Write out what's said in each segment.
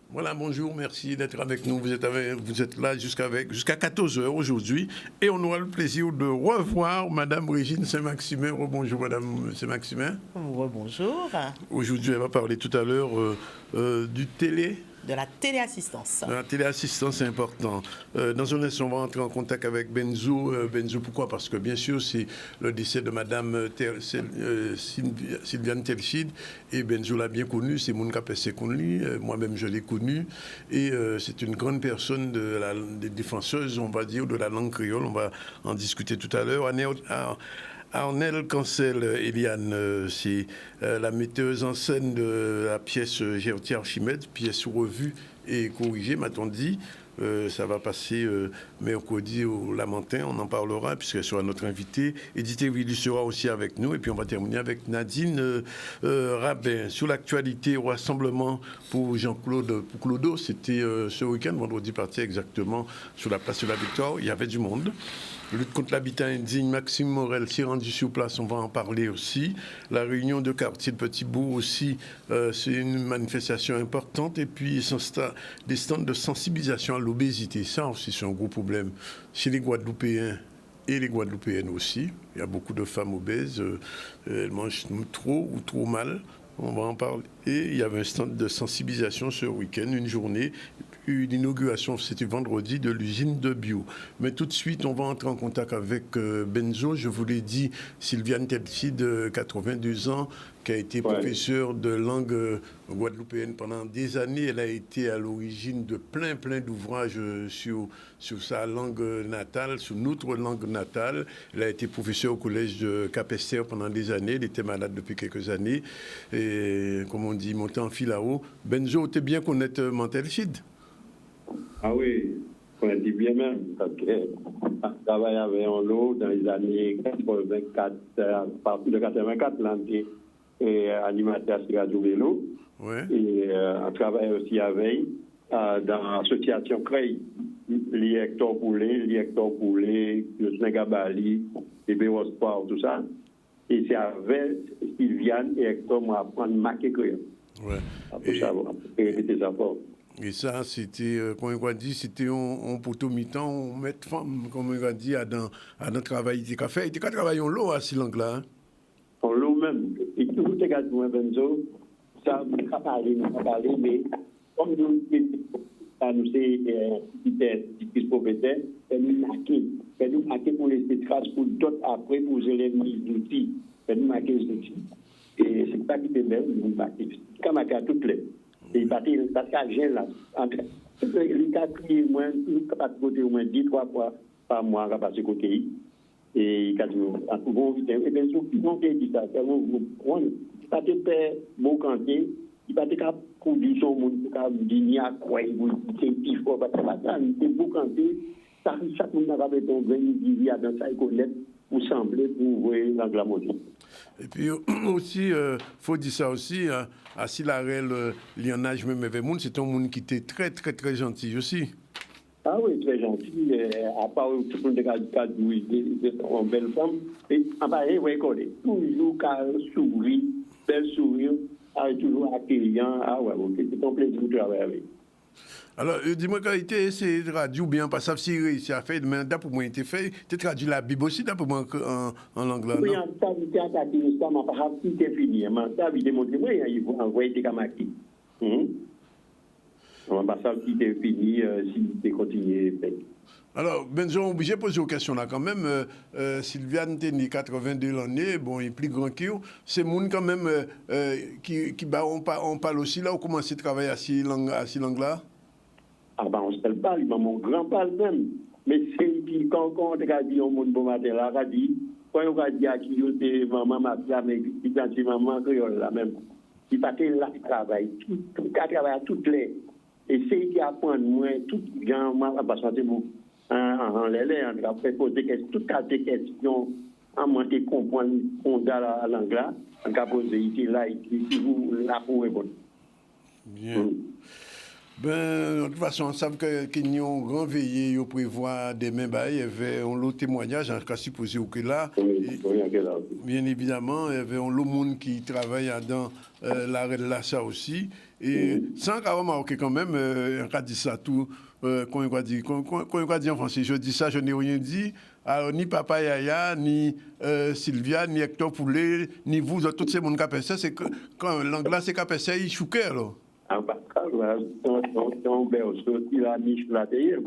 Voilà, bonjour, merci d'être avec nous. Vous êtes là jusqu'à 14 heures aujourd'hui. Et on aura le plaisir de revoir Madame Régine Saint-Maximin. Bonjour, Madame Saint-Maximin. Bonjour. Aujourd'hui, elle va parler tout à l'heure du télé. De la téléassistance. La téléassistance, c'est important. Dans un instant, on va entrer en contact avec Benzo. Benzo, pourquoi? Parce que, bien sûr, c'est le décès de Madame Sylviane Telchid. Et Benzo l'a bien connu, c'est mon capacité connu. Moi-même, je l'ai connu. Et c'est une grande personne des défenseuses, on va dire, de la langue créole. On va en discuter tout à l'heure. Arnel Cancel, Eliane, c'est la metteuse en scène de la pièce Gertie Archimède, pièce revue et corrigée, m'a-t-on dit. Ça va passer mercredi au Lamentin, on en parlera puisqu'elle sera notre invitée. Edith Willy sera aussi avec nous et puis on va terminer avec Nadine Rabin. Sur l'actualité, au rassemblement pour Jean-Claude Clodo, c'était ce week-end, vendredi parti exactement sur la place de la Victoire, il y avait du monde. Lutte contre l'habitat indigne, Maxime Morel s'est rendu sur place, on va en parler aussi. La réunion de quartier de Petit-Bourg aussi, c'est une manifestation importante. Et puis des stands de sensibilisation à l'obésité, ça aussi c'est un gros problème chez les Guadeloupéens et les Guadeloupéennes aussi. Il y a beaucoup de femmes obèses, elles mangent trop ou trop mal. On va en parler. Et il y avait un stand de sensibilisation ce week-end, une journée, une inauguration, c'était vendredi, de l'usine de bio. Mais tout de suite, on va entrer en contact avec Benzo. Je vous l'ai dit, Sylviane Telchid, de 82 ans, qui a été professeure de langue guadeloupéenne pendant des années. Elle a été à l'origine de plein d'ouvrages sur sa langue natale, sur notre langue natale. Elle a été professeure au collège de Cap-Esther pendant des années. Elle était malade depuis quelques années. Et comme on dit, monter en fil à haut. Benzo, tu es bien connaître Telchid? Ah oui, on dit bien même, parce que je travaillais avec un lot dans les années 84, à partir de 84, l'année animateur sur Radio Vélo. Ouais. Et on travaille aussi avec dans l'association CREI, l'Hector Poulet, le Snegabali, les Béosport, tout ça. Et c'est avec Sylviane et Hector qui apprennent à marquer créole. Ouais. Après ça, c'était ça fort. Et ça, c'était, comme on a dit, c'était un poteau mi-temps, on met femme, comme on a dit, à dans travail. Il a fait, il a travaillé en lot à ces langues-là. En lot même. Et tout le cas de Benzo, ça, on n'a pas parlé, mais comme nous, c'est propriétaire, nous marquer pour laisser trace pour d'autres après, pour les élèves d'outils. Nous marquer les outils. Et c'est pas qui est belle, nous marquer. Quand on a toutes les. Et parce qu'il y a là, les cas criés, moi, je suis capable de voter au moins 10-3 fois par mois à passer côté. Et quand vous vite, et bien sûr, ils vont dire ça, vous prenez, il pas de faire bon canté, il pas de faire produire son monde, il pas de dire à quoi il vous c'est il faut pas ça, c'est bon canté, ça chaque monde a avec ton vin, il dit dans ça, il connaît pour sembler, pour voir la glamour. Et puis aussi, faut dire ça aussi, à Silarel, Lianage, même Evemoun, c'est un monde qui était très gentil aussi. Ah oui, très gentil. À part tout le monde de une belle femme. Et en pareil, vous voyez, toujours sourire, bel sourire, toujours accueillant. Ah ouais, c'est un plaisir de travailler avec. Alors, dis-moi, quand il essayé de traduire bien, parce que si réussi à faire, mais d'après moi, il était fait, tu traduis la Bible aussi, d'après moi, en langue là. Oui, en ça, il a traduit ça, mais par rapport à c'est fini. Ça, il démontre, oui, il faut envoyer des camarades. On va ça qui est fini si tu continues. Alors, Benzo, on est obligé de poser une question là quand même. Sylviane Téni, 82 l'année, bon, il est plus grand que vous. C'est monde quand même on parle aussi là, on commence à travailler à ces langues là. Ah ben, on se parle, mon grand parle même. Mais c'est qui, quand on a dit au monde bon matin, là, on a dit, quand on a dit à qui c'est maman, ma fille, mais c'est maman créole là même. Il pas là, il travaille, tout cas, travaille à toutes les. Et c'est qui apprend, moi, tout les gens, moi, parce que en l'air, on a fait poser toutes les questions, à moins de comprendre, on a la langue là, on a posé ici, là, ici, vous, là, pour répondre. Bien. Ben, de toute façon, on sait qu'il y a un grand veillé, on prévoit demain, bah, il y avait un lot de témoignages, en cas supposé que là, bien évidemment, il y avait un lot de monde qui travaille dans l'arrêt de l'achat aussi. Et sans remarquer quand même, on a dit ça tout, quand on a dit en français, je dis ça, je n'ai rien dit. Alors, ni Papa Yaya, ni Sylvia, ni Hector Poulet, ni vous, tous ces gens qui ont fait ça, c'est que quand l'anglais, c'est qui fait ça, ils chouquent, alors. En Pascal, ton berceau, il a mis la terre,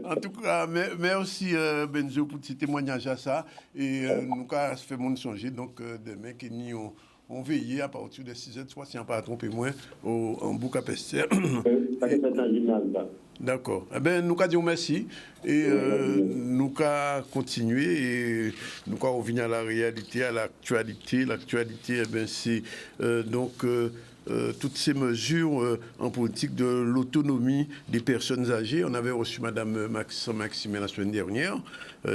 En tout cas, merci Benzo pour ce témoignage à ça. Et nous avons fait mon songer. Donc, demain, nous on veillé à partir de 6h, soit si on ne pas trompé moins, en Boucapest. D'accord. Eh bien, nous avons dit merci. Et nous avons continué. Et nous avons revenir à la réalité, à l'actualité. L'actualité, eh bien, c'est donc. Toutes ces mesures en politique de l'autonomie des personnes âgées. On avait reçu Mme Maximin la semaine dernière.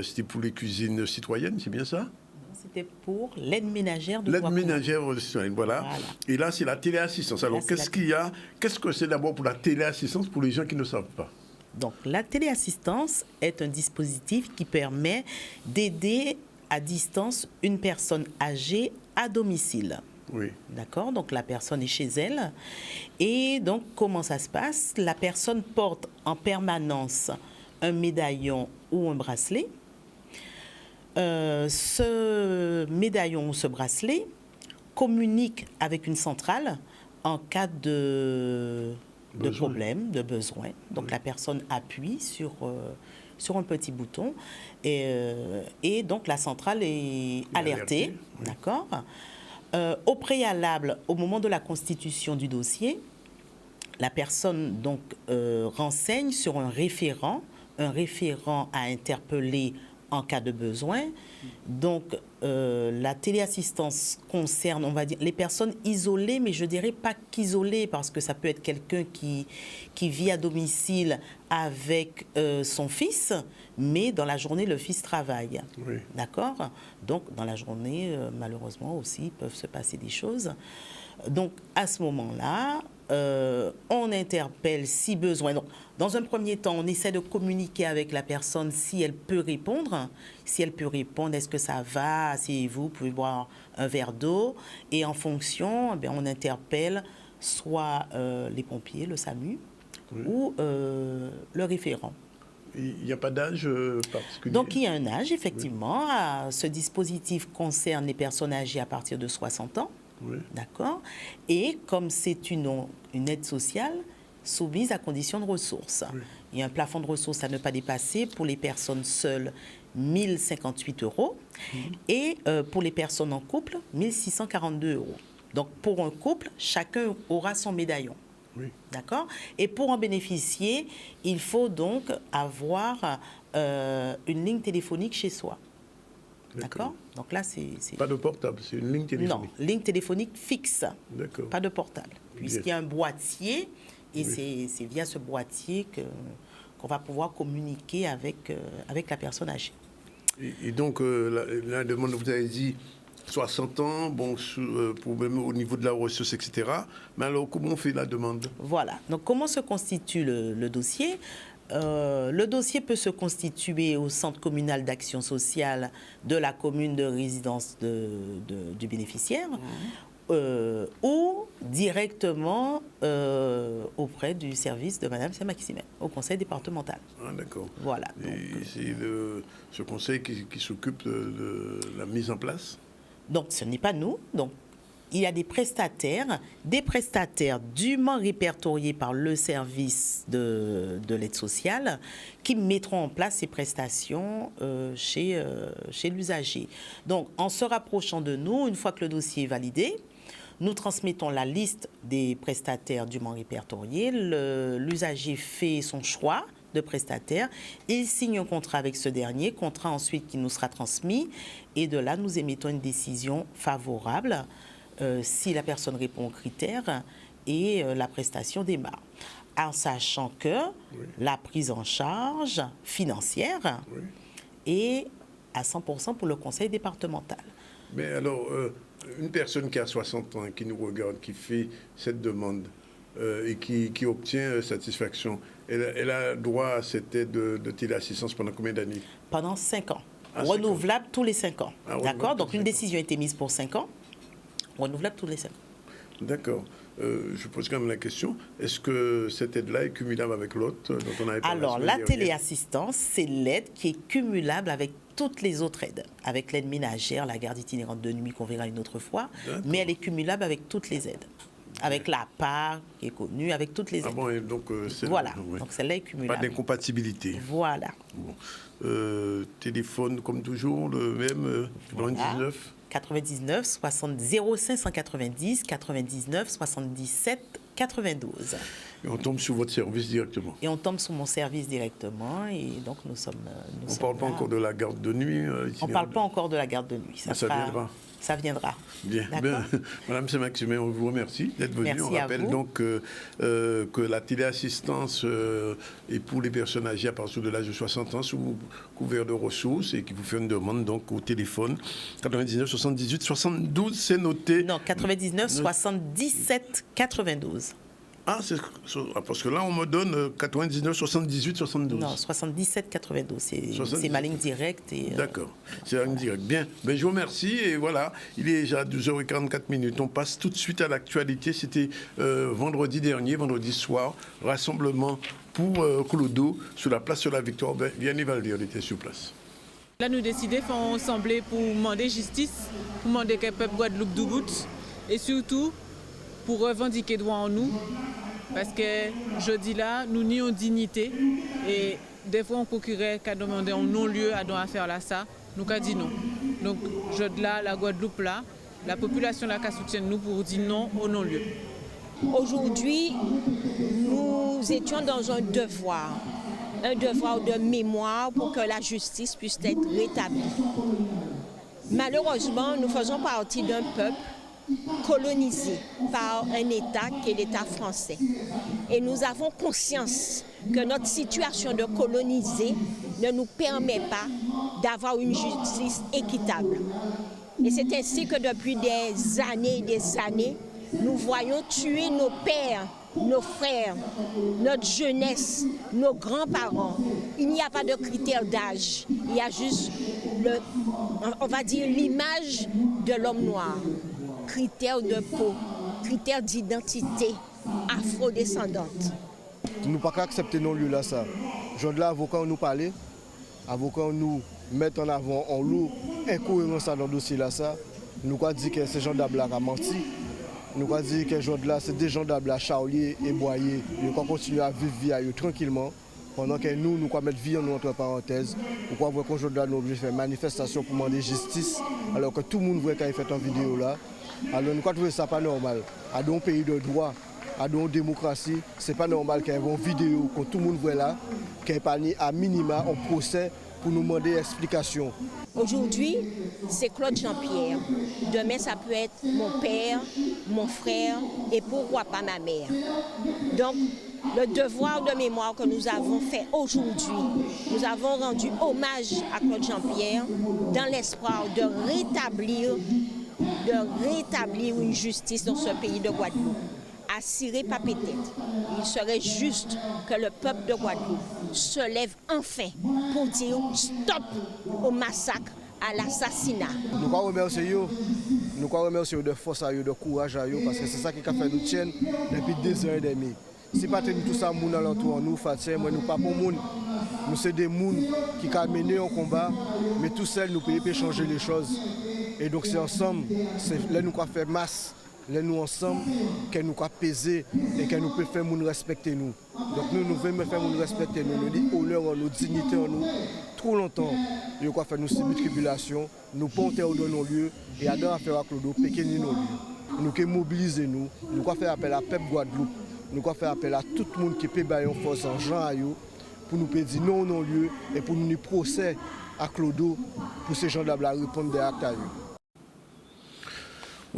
C'était pour les cuisines citoyennes, c'est bien ça? C'était pour l'aide ménagère de l'aide ménagère citoyenne, voilà. Et là, c'est la téléassistance. Alors, qu'est-ce qu'il y a? Qu'est-ce que c'est d'abord pour la téléassistance pour les gens qui ne savent pas? Donc, la téléassistance est un dispositif qui permet d'aider à distance une personne âgée à domicile. Oui. D'accord, donc la personne est chez elle. Et donc, comment ça se passe? La personne porte en permanence un médaillon ou un bracelet. Ce médaillon ou ce bracelet communique avec une centrale en cas de problème, de besoin. Donc, oui. La personne appuie sur un petit bouton et donc la centrale est alertée. Oui. D'accord. Au préalable, au moment de la constitution du dossier, la personne donc renseigne sur un référent à interpeller en cas de besoin. Donc, la téléassistance concerne, on va dire, les personnes isolées, mais je ne dirais pas qu'isolées, parce que ça peut être quelqu'un qui vit à domicile avec son fils, mais dans la journée, le fils travaille. Oui. D'accord? Donc, dans la journée, malheureusement aussi, peuvent se passer des choses. Donc, à ce moment-là, on interpelle si besoin. Donc, dans un premier temps, on essaie de communiquer avec la personne si elle peut répondre. Si elle peut répondre, est-ce que ça va? Asseyez-vous, vous pouvez boire un verre d'eau. Et en fonction, eh bien, on interpelle soit les pompiers, le SAMU, oui. ou le référent. Il n'y a pas d'âge particulier? Donc, il y a un âge, effectivement. Oui. Ce dispositif concerne les personnes âgées à partir de 60 ans. Oui. D'accord. Et comme c'est une aide sociale, soumise à conditions de ressources. Oui. Il y a un plafond de ressources à ne pas dépasser pour les personnes seules, 1 058 €. Et pour les personnes en couple, 1 642 €. Donc, pour un couple, chacun aura son médaillon. Oui. D'accord. Et pour en bénéficier, il faut donc avoir une ligne téléphonique chez soi. D'accord. Donc là, c'est... Pas de portable, c'est une ligne téléphonique. Non, ligne téléphonique fixe. D'accord. Pas de portable. Puisqu'il y a un boîtier, et oui. c'est via ce boîtier qu'on va pouvoir communiquer avec la personne âgée. Et donc, la demande, vous avez dit 60 ans, bon, problème au niveau de la ressource, etc. Mais alors, comment on fait la demande? Voilà. Donc, comment se constitue le dossier? Le dossier peut se constituer au centre communal d'action sociale de la commune de résidence du bénéficiaire ou directement auprès du service de Mme Maximin, au conseil départemental. Ah, d'accord. Voilà. Et c'est ce conseil qui s'occupe de la mise en place? Donc, ce n'est pas nous. Donc, il y a des prestataires dûment répertoriés par le service de l'aide sociale qui mettront en place ces prestations chez l'usager. Donc, en se rapprochant de nous, une fois que le dossier est validé, nous transmettons la liste des prestataires dûment répertoriés. L'usager fait son choix de prestataire. Il signe un contrat avec ce dernier, contrat ensuite qui nous sera transmis. Et de là, nous émettons une décision favorable si la personne répond aux critères et la prestation démarre. En sachant que oui. la prise en charge financière oui. est à 100% pour le conseil départemental. Mais alors, une personne qui a 60 ans, qui nous regarde, qui fait cette demande, et qui obtient satisfaction, elle a droit à cette aide de téléassistance pendant combien d'années? Pendant 5 ans. Ah, Renouvelable tous les 5 ans. D'accord? Donc une 5 ans. décision a été mise pour 5 ans, renouvelable tous les 5 ans. D'accord. Je pose quand même la question, est-ce que cette aide-là est cumulable avec l'autre dont on avait parlé? Alors, la téléassistance, c'est l'aide qui est cumulable avec toutes les autres aides. Avec l'aide ménagère, la garde itinérante de nuit qu'on verra une autre fois, mais elle est cumulable avec toutes les aides. Avec la part qui est connue, avec toutes les aides. Ah bon, et donc voilà, ouais. donc celle-là est cumulable. Pas d'incompatibilité. Voilà. Bon. Téléphone comme toujours, le même, 99 99 60 0590 99 77 92. Et on tombe sur votre service directement. Et on tombe sur mon service directement et donc nous sommes on ne parle pas encore de la garde de nuit on ne parle pas encore de la garde de nuit. Ça viendra. Ça viendra. Bien. Madame Saint-Maximin, on vous remercie d'être venue. Merci. On rappelle donc que la téléassistance est pour les personnes âgées à partir de l'âge de 60 ans sous couvert de ressources et qui vous fait une demande donc au téléphone 99 78 72, c'est noté. Non, 99 77 92. Ah, parce que là, on me donne 99, 78, 72. Non, 77, 92. C'est ma ligne directe. D'accord, c'est la ligne directe. Bien, ben, je vous remercie. Et voilà, il est déjà 12h44. On passe tout de suite à l'actualité. C'était vendredi dernier, vendredi soir, rassemblement pour Clodo sur la place de la Victoire. Vianney Valdir était sur place. Là, nous décidons de faire ensemble pour demander justice, pour demander que le peuple Guadeloupe douboute et surtout pour revendiquer droit en nous. Parce que je dis là, nous nions dignité et des fois on procurait qu'à demander un non-lieu à faire là ça, nous avons dit non. Donc je dis là, la Guadeloupe là, la population là qui soutient nous pour dire non au non-lieu. Aujourd'hui, nous étions dans un devoir de mémoire pour que la justice puisse être rétablie. Malheureusement, nous faisons partie d'un peuple colonisé par un État qui est l'État français. Et nous avons conscience que notre situation de colonisé ne nous permet pas d'avoir une justice équitable. Et c'est ainsi que depuis des années, nous voyons tuer nos pères, nos frères, notre jeunesse, nos grands-parents. Il n'y a pas de critère d'âge, il y a juste, on va dire, l'image de l'homme noir. Critères de peau, critères d'identité afrodescendante. Nous ne pouvons pas accepter non-lieu là ça. Aujourd'hui, l'avocat nous parle, l'avocat nous met en avant en lot incohérence dans le dossier là ça. Nous avons dit que ces gens d'Abla ont menti. Nous avons dit que aujourd'hui là c'est des gens d'Abla charlier et boyer. Ils vont continuer à vivre vie tranquillement. Pendant que nous allons mettre vie en nous entre parenthèses. Nous avons qu'aujourd'hui nous obligés de faire manifestation pour demander justice. Alors que tout le monde voit quand il fait une vidéo là. Alors nous trouvons ça pas normal. À un pays de droit, à une démocratie, c'est pas normal qu'il y ait une vidéo que tout le monde voit là, qu'il n'y ait pas à minima un procès pour nous demander explication. Aujourd'hui, c'est Claude Jean-Pierre. Demain, ça peut être mon père, mon frère et pourquoi pas ma mère. Donc, le devoir de mémoire que nous avons fait aujourd'hui, nous avons rendu hommage à Claude Jean-Pierre dans l'espoir de rétablir une justice dans ce pays de Guadeloupe. À cirer pas peut-être. Il serait juste que le peuple de Guadeloupe se lève enfin pour dire stop au massacre, à l'assassinat. Nous remercions de force à eux, de courage à eux, parce que c'est ça qui a fait nous tienne depuis 2 ans et demi. Si pas tout ça, moun alentour nous, Fatien, moi nous pas pour moun. Nous c'est des moun qui ont mené un combat, mais tout seul nous pouvons changer les choses. Et donc c'est ensemble, là nous avons fait masse. Là nous ensemble, que nous avons pesé et que nous pouvons faire nous respecter nous. Donc nous voulons faire nous respecter nous, nous dit honneur en nous, dignité en nous. Trop longtemps, nous avons fait nous subir tribulation, nous ponter au nos lieux et à dans faire à Clodo, péquer nos lieux. Nous avons mobilisé nous avons fait appel à Peuple Guadeloupe, nous avons fait appel à tout le monde qui peut bailler en force en Jean Ayo pour nous dire non non lieu et pour nous procès à Clodo pour ces gens-là répondre des actes à eux.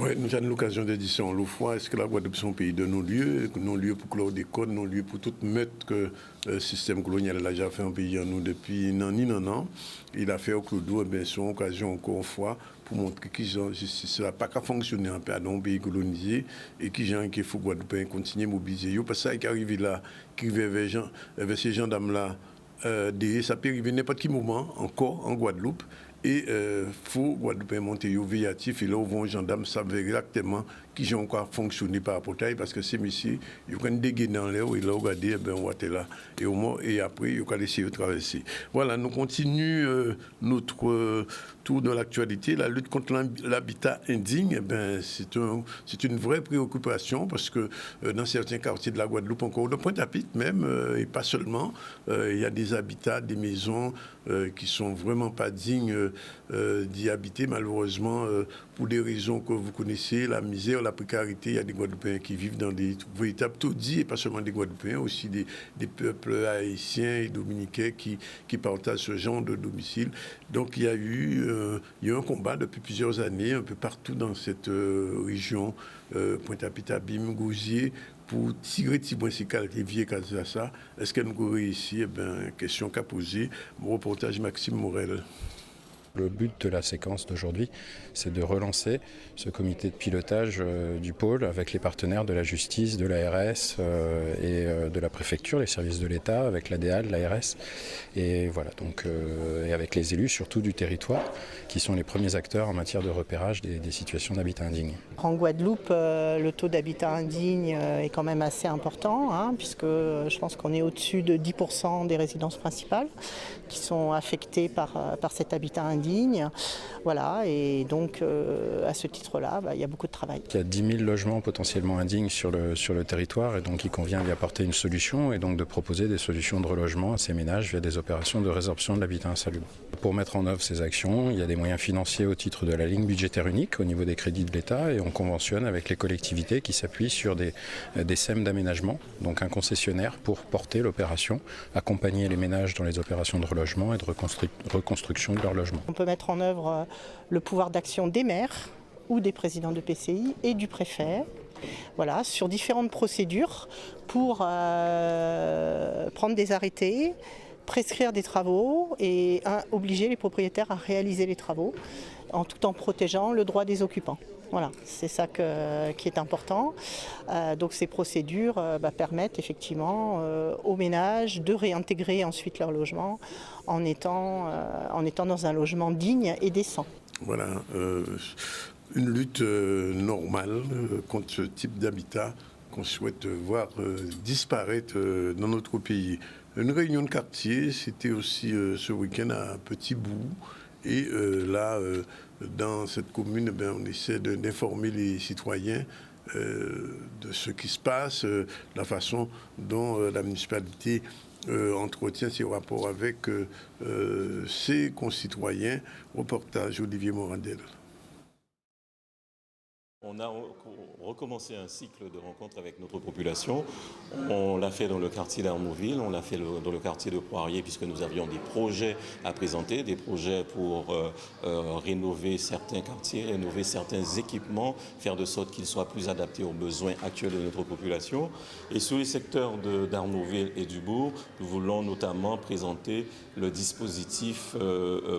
Oui, nous avons l'occasion de dire ça en l'autre fois. Est-ce que la Guadeloupe est un pays de non-lieu, non-lieu pour chlordécone, non-lieu pour tout mettre que le système colonial a déjà fait un pays en nous depuis non. Il a fait au Clodo, bien sûr, occasion encore une fois pour montrer que ça n'a pas qu'à fonctionner dans un pays colonisé et qu'il faut Guadeloupe continuer à mobiliser. Parce que ça qui arrive là, qui arrive vers ces gendarmes-là, ça peut arriver n'importe quel moment encore en Guadeloupe. Et il faut Guadeloupe monter au véatif et là où vont les gendarmes savent exactement qui ont encore fonctionné par rapport à parce que ces messieurs, ils ont dégagé dans l'air et là regardez on va être là et après ils ont laissé de traverser. Voilà, nous continuons notre tour de l'actualité. La lutte contre l'habitat indigne, c'est une vraie préoccupation parce que dans certains quartiers de la Guadeloupe, encore de Pointe-à-Pitre même, et pas seulement, il y a des habitats, des maisons qui sont vraiment pas dignes d'y habiter, malheureusement, pour des raisons que vous connaissez, la misère, la précarité. Il y a des Guadeloupéens qui vivent dans des véritables taudis, et pas seulement des Guadeloupéens, aussi des peuples haïtiens et dominicains qui partagent ce genre de domicile. Donc il y a eu un combat depuis plusieurs années, un peu partout dans cette région, Pointe-à-Pitre, Abim, Gouzier, pour tirer Tibouin-Sikal, Rivière, Kazassa. Est-ce qu'elle nous réussit? Question qu'a posée mon reportage Maxime Morel. Le but de la séquence d'aujourd'hui, c'est de relancer ce comité de pilotage du pôle avec les partenaires de la justice, de l'ARS et de la préfecture, les services de l'État, avec l'ADAL, l'ARS, et voilà, donc, et avec les élus surtout du territoire, qui sont les premiers acteurs en matière de repérage des situations d'habitat indigne. En Guadeloupe, le taux d'habitat indigne est quand même assez important, puisque je pense qu'on est au-dessus de 10% des résidences principales qui sont affectées par cet habitat indigne. Voilà, et donc à ce titre-là, il y a beaucoup de travail. Il y a 10 000 logements potentiellement indignes sur le territoire et donc il convient d'y apporter une solution et donc de proposer des solutions de relogement à ces ménages via des opérations de résorption de l'habitat insalubre. Pour mettre en œuvre ces actions, il y a des moyens financiers au titre de la ligne budgétaire unique au niveau des crédits de l'État et on conventionne avec les collectivités qui s'appuient sur des SEM d'aménagement, donc un concessionnaire pour porter l'opération, accompagner les ménages dans les opérations de relogement et de reconstruction de leur logement. On peut mettre en œuvre le pouvoir d'action des maires ou des présidents de PCI et du préfet, voilà, sur différentes procédures pour prendre des arrêtés, prescrire des travaux et obliger les propriétaires à réaliser les travaux tout en protégeant le droit des occupants. Voilà, c'est ça qui est important. Donc ces procédures permettent effectivement aux ménages de réintégrer ensuite leur logement en étant dans un logement digne et décent. Voilà, une lutte normale contre ce type d'habitat qu'on souhaite voir disparaître dans notre pays. Une réunion de quartier, c'était aussi ce week-end à Petit Bout. Et là, dans cette commune, on essaie d'informer les citoyens de ce qui se passe, la façon dont la municipalité entretient ses rapports avec ses concitoyens. Reportage Olivier Morandel. On a recommencé un cycle de rencontres avec notre population. On l'a fait dans le quartier d'Armouville, on l'a fait dans le quartier de Poirier, puisque nous avions des projets à présenter, des projets pour rénover certains quartiers, rénover certains équipements, faire de sorte qu'ils soient plus adaptés aux besoins actuels de notre population. Et sur les secteurs d'Armouville et du Bourg, nous voulons notamment présenter le dispositif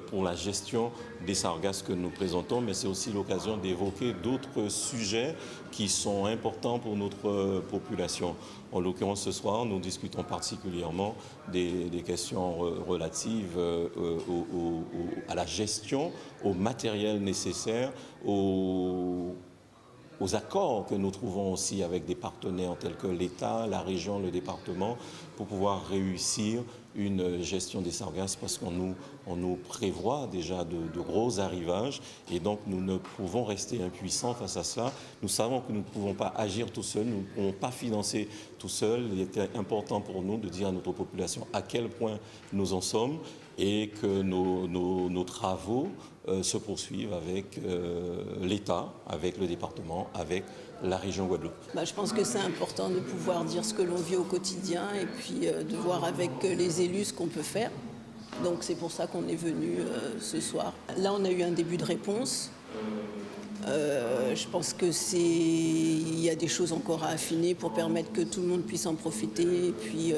pour la gestion des sargasses que nous présentons, mais c'est aussi l'occasion d'évoquer d'autres sujets qui sont importants pour notre population. En l'occurrence, ce soir, nous discutons particulièrement des questions relatives à la gestion, au matériel nécessaire, aux accords que nous trouvons aussi avec des partenaires tels que l'État, la région, le département, pour pouvoir réussir une gestion des sargasses, parce qu'on nous prévoit déjà de gros arrivages et donc nous ne pouvons rester impuissants face à cela. Nous savons que nous ne pouvons pas agir tout seuls, nous ne pouvons pas financer tout seuls. Il était important pour nous de dire à notre population à quel point nous en sommes et que nos travaux se poursuivent avec l'État, avec le département, avec la région Guadeloupe. Je pense que c'est important de pouvoir dire ce que l'on vit au quotidien et puis de voir avec les élus ce qu'on peut faire. Donc c'est pour ça qu'on est venu ce soir. Là, on a eu un début de réponse. Je pense qu'il y a des choses encore à affiner pour permettre que tout le monde puisse en profiter et puis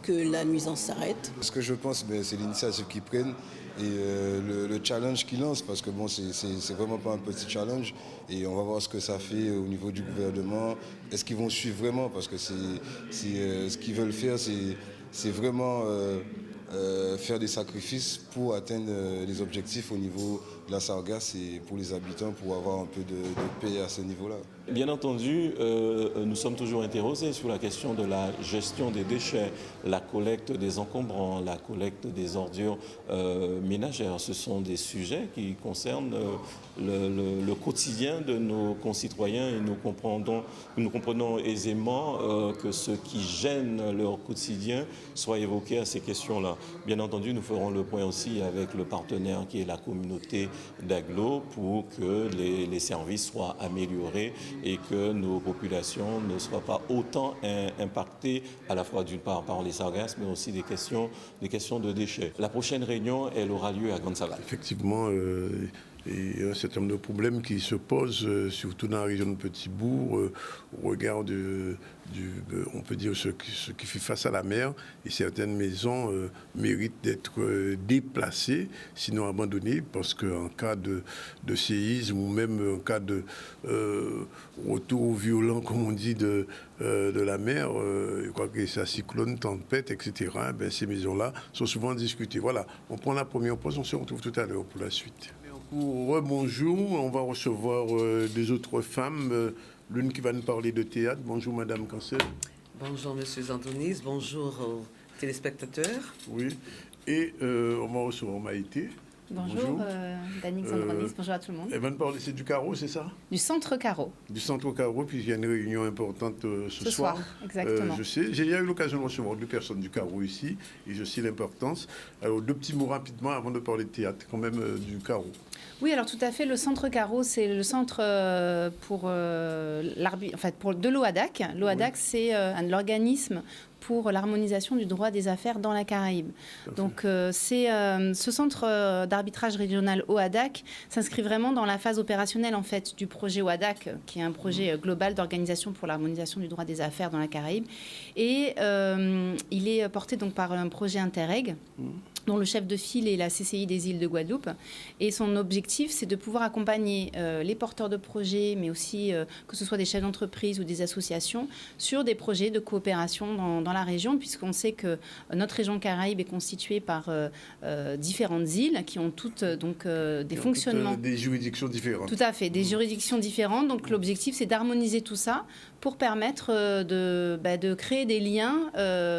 que la nuisance s'arrête. Ce que je pense, c'est l'initiative qu'ils prennent et le challenge qu'ils lancent, parce que bon, c'est vraiment pas un petit challenge et on va voir ce que ça fait au niveau du gouvernement. Est-ce qu'ils vont suivre vraiment, parce que ce qu'ils veulent faire, c'est vraiment faire des sacrifices pour atteindre les objectifs au niveau de la Sargasses et pour les habitants, pour avoir un peu de paix à ce niveau-là. Bien entendu, nous sommes toujours interrogés sur la question de la gestion des déchets, la collecte des encombrants, la collecte des ordures ménagères. Ce sont des sujets qui concernent le quotidien de nos concitoyens et nous comprenons aisément que ce qui gêne leur quotidien soit évoqué à ces questions-là. Bien entendu, nous ferons le point aussi avec le partenaire qui est la communauté d'Aglo pour que les services soient améliorés et que nos populations ne soient pas autant impactées à la fois d'une part par les sargasses, mais aussi des questions de déchets. La prochaine réunion, elle aura lieu à Grande-Saval. Effectivement, et un certain nombre de problèmes qui se posent, surtout dans la région de Petit-Bourg, au regard on peut dire, ce qui fait face à la mer. Et certaines maisons méritent d'être déplacées, sinon abandonnées, parce qu'en cas de séisme ou même en cas de retour violent, comme on dit, de la mer, je crois que c'est cyclone, tempête, etc., ces maisons-là sont souvent discutées. Voilà, on prend la première pause, on se retrouve tout à l'heure pour la suite. Bonjour, on va recevoir des autres femmes, l'une qui va nous parler de théâtre. Bonjour Madame Cancel. Bonjour Monsieur Antonis, bonjour aux téléspectateurs. Oui, et on va recevoir Maïté. Bonjour, Danique Sandronis, bonjour à tout le monde. Elle va nous parler, c'est du carreau, c'est ça? Du centre carreau. Du centre carreau, puis il y a une réunion importante ce soir. Exactement. Je sais, j'ai eu l'occasion de recevoir 2 personnes du carreau ici, et je sais l'importance. Alors 2 petits mots rapidement avant de parler de théâtre, quand même du carreau. Oui, alors tout à fait, le centre carreau, c'est le centre de l'OADAC. L'OADAC, oui. C'est l'organisme pour l'harmonisation du droit des affaires dans la Caraïbe. Donc ce centre d'arbitrage régional OADAC s'inscrit vraiment dans la phase opérationnelle en fait du projet OADAC, qui est un projet global d'organisation pour l'harmonisation du droit des affaires dans la Caraïbe. Et il est porté donc par un projet Interreg, dont le chef de file est la CCI des îles de Guadeloupe. Et son objectif, c'est de pouvoir accompagner les porteurs de projets, mais aussi que ce soit des chefs d'entreprise ou des associations, sur des projets de coopération dans la région, puisqu'on sait que notre région Caraïbe est constituée par différentes îles qui ont toutes des fonctionnements. Des juridictions différentes. Tout à fait, des juridictions différentes. Donc l'objectif, c'est d'harmoniser tout ça pour permettre de créer des liens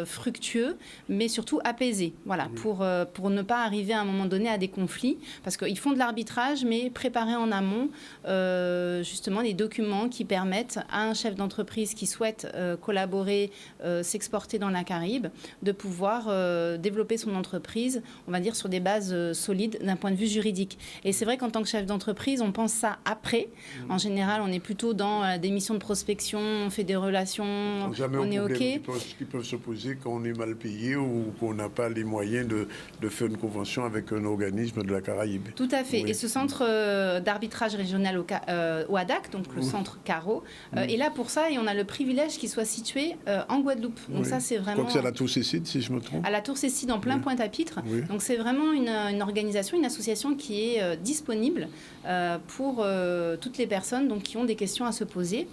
fructueux, mais surtout apaisés. Voilà, pour ne pas arriver à un moment donné à des conflits, parce qu'ils font de l'arbitrage, mais préparer en amont justement des documents qui permettent à un chef d'entreprise qui souhaite collaborer, s'exporter dans la Caraïbe, de pouvoir développer son entreprise, on va dire, sur des bases solides d'un point de vue juridique. Et c'est vrai qu'en tant que chef d'entreprise, on pense ça après. En général, on est plutôt dans des missions de prospection, on fait des relations, on est OK. Qui peuvent se poser quand on est mal payé ou qu'on n'a pas les moyens de faire une convention avec un organisme de la Caraïbe. Tout à fait. Oui. Et ce centre d'arbitrage régional OADAC, donc le centre CARO, est là pour ça, et on a le privilège qu'il soit situé en Guadeloupe. Donc ça, c'est vraiment... Donc c'est à la Tour Cécile, si je me trompe. À la Tour Cécile, en plein Pointe-à-Pitre. Oui. Donc c'est vraiment une organisation, une association qui est disponible pour toutes les personnes donc, qui ont des questions à se poser,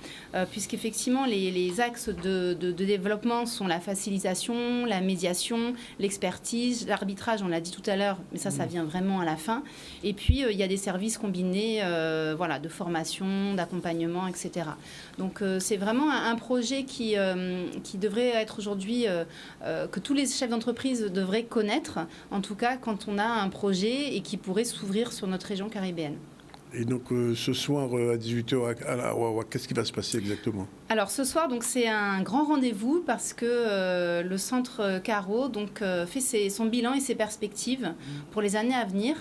puisqu'effectivement, les axes de développement sont la facilitation, la médiation, l'expertise, l'arbitrage, on l'a dit tout à l'heure, mais ça vient vraiment à la fin. Et puis, il y a des services combinés de formation, d'accompagnement, etc. Donc, c'est vraiment un projet qui devrait être aujourd'hui, que tous les chefs d'entreprise devraient connaître, en tout cas quand on a un projet et qui pourrait s'ouvrir sur notre région caribéenne. Et donc ce soir à 18h à Wawa, qu'est-ce qui va se passer exactement ? Alors ce soir, donc c'est un grand rendez-vous parce que le Centre Caro fait son bilan et ses perspectives pour les années à venir.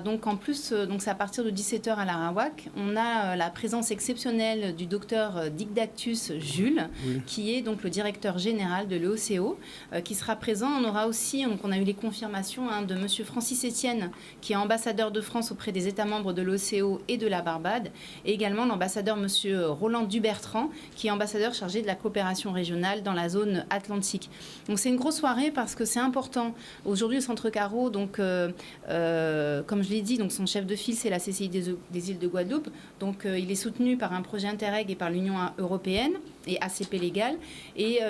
Donc en plus, donc c'est à partir de 17h à l'Arawak. On a la présence exceptionnelle du docteur Dicdactus Jules, qui est donc le directeur général de l'EOCO, qui sera présent. On aura aussi, donc on a eu les confirmations de Monsieur Francis Etienne, qui est ambassadeur de France auprès des États membres de l'EOCO et de la Barbade, et également l'ambassadeur Monsieur Roland Dubertrand, qui est ambassadeur chargé de la coopération régionale dans la zone atlantique. Donc c'est une grosse soirée parce que c'est important. Aujourd'hui, le Centre Caro, donc comme je l'ai dit, donc son chef de file, c'est la CCI des îles de Guadeloupe. Donc il est soutenu par un projet Interreg et par l'Union européenne et ACP Légal. Et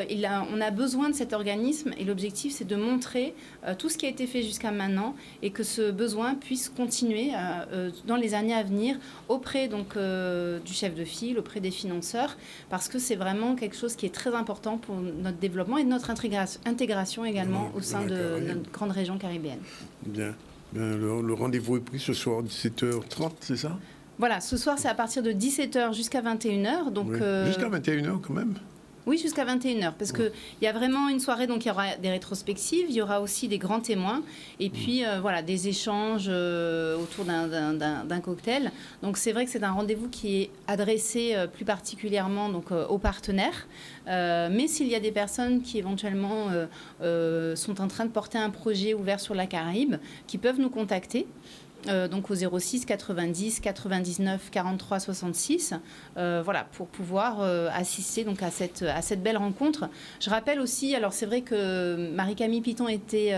on a besoin de cet organisme et l'objectif, c'est de montrer tout ce qui a été fait jusqu'à maintenant et que ce besoin puisse continuer dans les années à venir auprès donc, du chef de file, auprès des financeurs, parce que c'est vraiment quelque chose qui est très important pour notre développement et notre intégration également au sein de notre grande région caribéenne. Bien. Le rendez-vous est pris ce soir, 17h30, c'est ça? Voilà, ce soir, c'est à partir de 17h jusqu'à 21h. Donc, jusqu'à 21h quand même? Oui, jusqu'à 21h, parce qu'il y a vraiment une soirée, donc il y aura des rétrospectives, il y aura aussi des grands témoins, et puis voilà, des échanges autour d'un cocktail. Donc c'est vrai que c'est un rendez-vous qui est adressé plus particulièrement donc, aux partenaires, mais s'il y a des personnes qui éventuellement sont en train de porter un projet ouvert sur la Caraïbe, qui peuvent nous contacter. Donc au 06 90 99 43 66, voilà, pour pouvoir assister donc à cette belle rencontre. Je rappelle aussi, alors c'est vrai que Marie-Camille Piton était